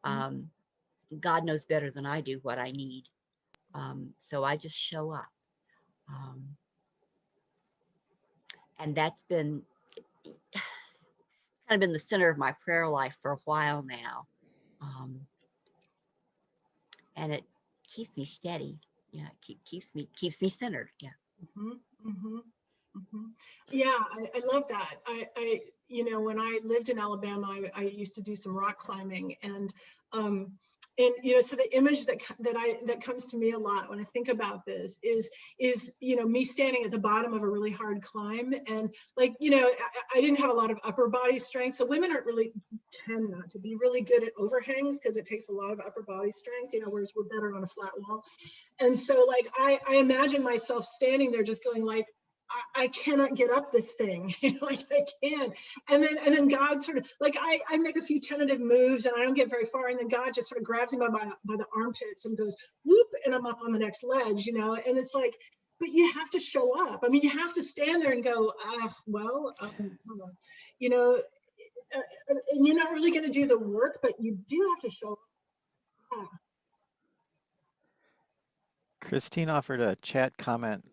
God knows better than I do what I need. So I just show up. And that's been kind of been the center of my prayer life for a while now. And it keeps me steady. Yeah, it keeps me centered. Yeah. Yeah, I love that. You know, when I lived in Alabama, I used to do some rock climbing, and you know, so the image that comes to me a lot when I think about this is you know, me standing at the bottom of a really hard climb, and like, you know, I didn't have a lot of upper body strength, so women aren't really tend not to be really good at overhangs because it takes a lot of upper body strength, you know, whereas we're better on a flat wall. And so like I imagine myself standing there just going like, I cannot get up this thing, you know, like I can't. And then God sort of like, I make a few tentative moves and I don't get very far. And then God just sort of grabs me by the armpits and goes, whoop, and I'm up on the next ledge, you know? And it's like, but you have to show up. I mean, you have to stand there and go, you know, and you're not really going to do the work, but you do have to show up. Yeah. Christine offered a chat comment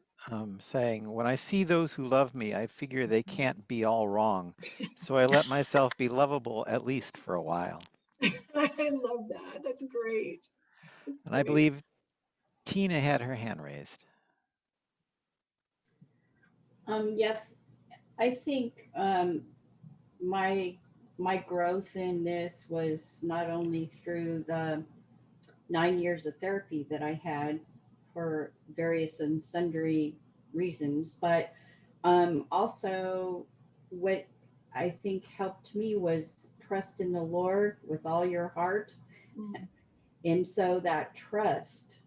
saying, when I see those who love me, I figure they can't be all wrong. So I let myself be lovable at least for a while. I love that. That's great. That's and I believe Tina had her hand raised. Yes, I think my growth in this was not only through the 9 years of therapy that I had for various and sundry reasons, but also what I think helped me was trust in the Lord with all your heart. And so that trust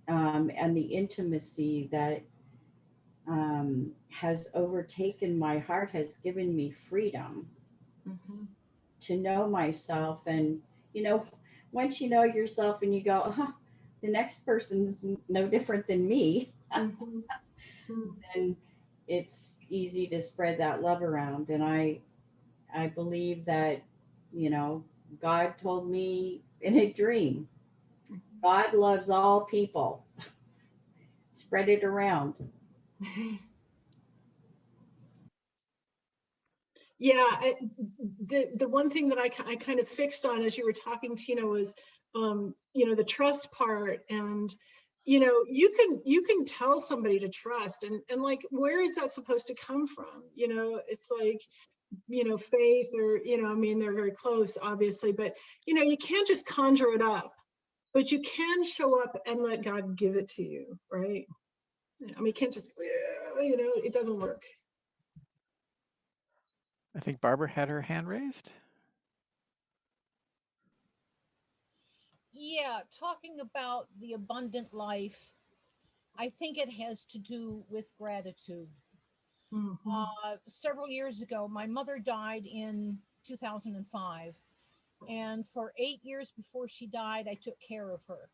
and the intimacy that has overtaken my heart has given me freedom to know myself. And, you know, once you know yourself and you go, the next person's no different than me, then it's easy to spread that love around. And I believe that, you know, God told me in a dream, God loves all people. Spread it around. Yeah, the one thing that I kind of fixed on as you were talking, Tina, was you know, the trust part. And you know, you can tell somebody to trust, and like, where is that supposed to come from? You know, it's like, you know, faith, or, you know, I mean, they're very close, obviously, but you know, you can't just conjure it up, but you can show up and let God give it to you, right? I mean, you can't just, you know, it doesn't work. I think Barbara had her hand raised. Yeah, talking about the abundant life, I think it has to do with gratitude. Several years ago, my mother died in 2005. And for 8 years before she died, I took care of her.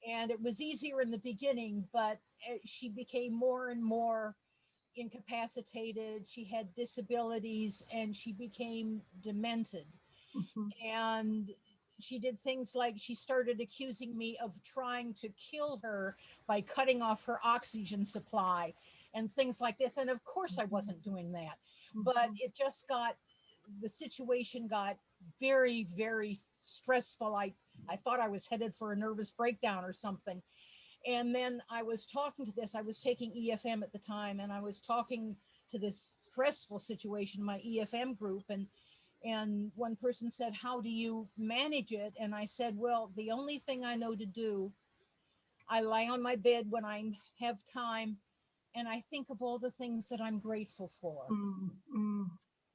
And it was easier in the beginning, but she became more and more incapacitated. She had disabilities and she became demented. And she did things like she started accusing me of trying to kill her by cutting off her oxygen supply and things like this. And of course I wasn't doing that, but it just the situation got very, very stressful. I thought I was headed for a nervous breakdown or something. And then I was taking EFM at the time, and I was talking to this stressful situation, my EFM group, and one person said, how do you manage it? And I said, well, the only thing I know to do, I lie on my bed when I have time, and I think of all the things that I'm grateful for.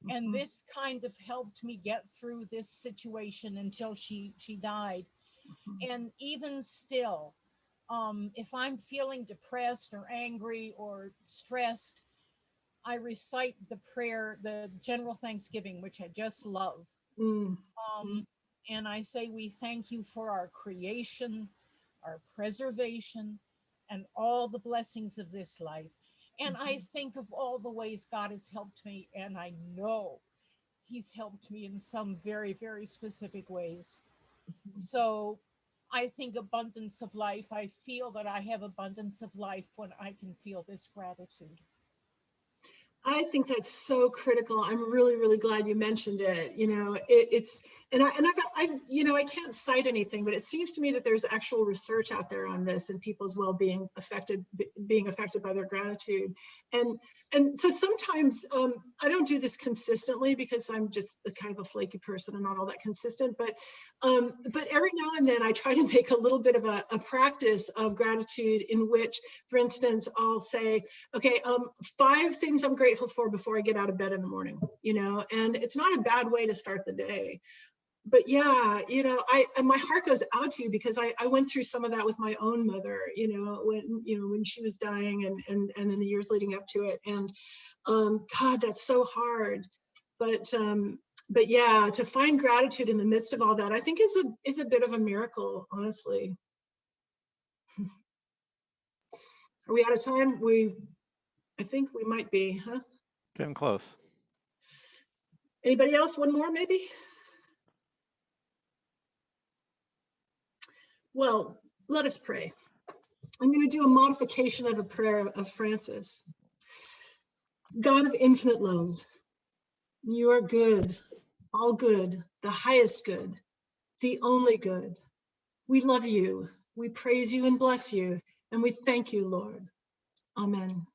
And this kind of helped me get through this situation until she died. And even still, if I'm feeling depressed or angry or stressed, I recite the prayer, the general thanksgiving, which I just love. And I say, we thank you for our creation, our preservation, and all the blessings of this life. And I think of all the ways God has helped me, and I know he's helped me in some very, very specific ways. So I think abundance of life. I feel that I have abundance of life when I can feel this gratitude. I think that's so critical. I'm really, really glad you mentioned it. You know, I can't cite anything, but it seems to me that there's actual research out there on this and people's well-being being affected by their gratitude. And so sometimes I don't do this consistently because I'm just a kind of a flaky person and not all that consistent. But every now and then I try to make a little bit of a practice of gratitude in which, for instance, I'll say, okay, 5 things I'm grateful for before I get out of bed in the morning, you know, and it's not a bad way to start the day. But yeah, you know, and my heart goes out to you because I went through some of that with my own mother, you know, when she was dying and in the years leading up to it. And God, that's so hard. But yeah, to find gratitude in the midst of all that, I think is a bit of a miracle, honestly. Are we out of time? I think we might be, huh? Getting close. Anybody else? One more, maybe? Well, let us pray. I'm going to do a modification of a prayer of Francis. God of infinite love, you are good, all good, the highest good, the only good. We love you, we praise you and bless you, and we thank you, Lord. Amen.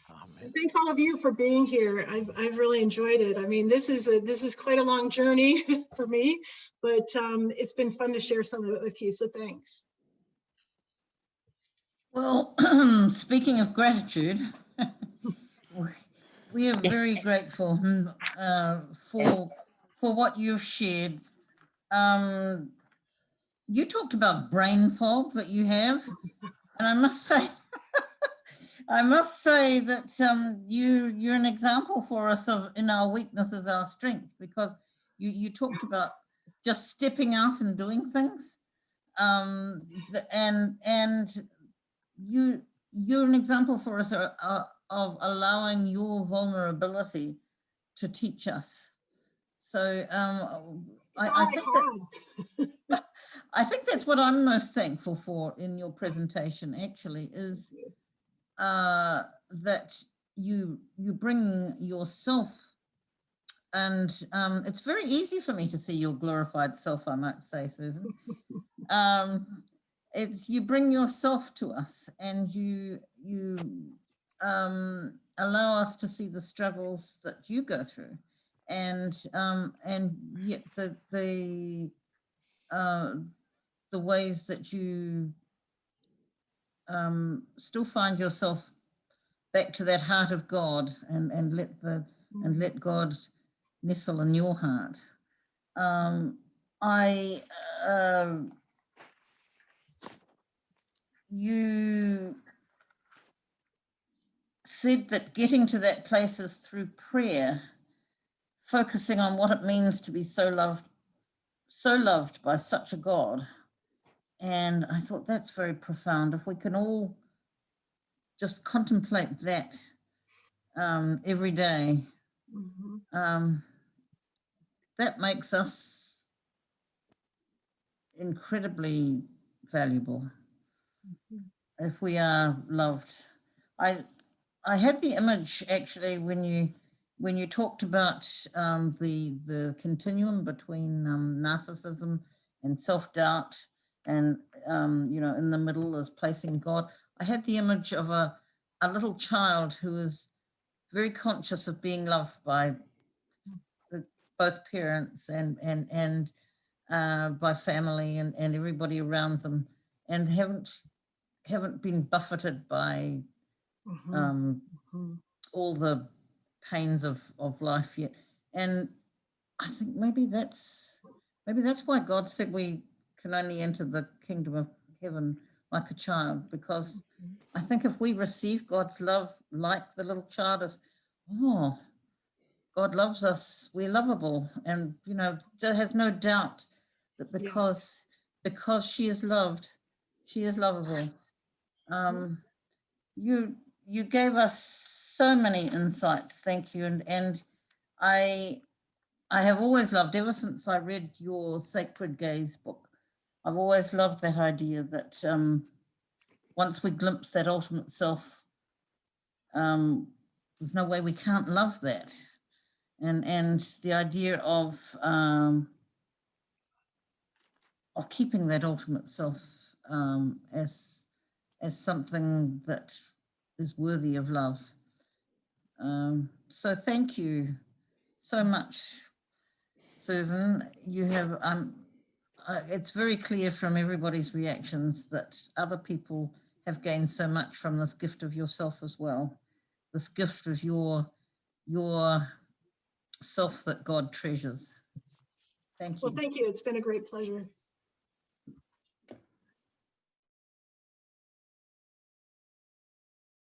Amen. Thanks all of you for being here. I've really enjoyed it. I mean, this is quite a long journey for me, but it's been fun to share some of it with you. So thanks. Well, speaking of gratitude, we are very grateful for what you've shared. You talked about brain fog that you have, and I must say, that you're an example for us of in our weaknesses, our strength, because you talked about just stepping out and doing things, and you're an example for us of allowing your vulnerability to teach us. So I think that's what I'm most thankful for in your presentation, actually, is that you bring yourself, and it's very easy for me to see your glorified self, I might say, Susan. It's you bring yourself to us, and you allow us to see the struggles that you go through, and yet the ways that you still find yourself back to that heart of God, and let God nestle in your heart. You said that getting to that place is through prayer, focusing on what it means to be so loved by such a God. And I thought that's very profound. If we can all just contemplate that every day, that makes us incredibly valuable. If we are loved. I had the image actually when you talked about the continuum between narcissism and self-doubt, and in the middle is placing God. I had the image of a little child who is very conscious of being loved by both parents and by family and everybody around them, and haven't been buffeted by all the pains of life yet. And I think maybe that's why God said we can only enter the kingdom of heaven like a child, because I think if we receive God's love like the little child is, oh, God loves us, we're lovable, and there has no doubt that because she is loved, she is lovable. You gave us so many insights, thank you, and I have always loved, ever since I read your Sacred Gaze book, I've always loved that idea that once we glimpse that ultimate self, there's no way we can't love that. And the idea of keeping that ultimate self as something that is worthy of love. So thank you so much, Susan. You have it's very clear from everybody's reactions that other people have gained so much from this gift of yourself as well. This gift of your self that God treasures. Thank you. Well, thank you. It's been a great pleasure.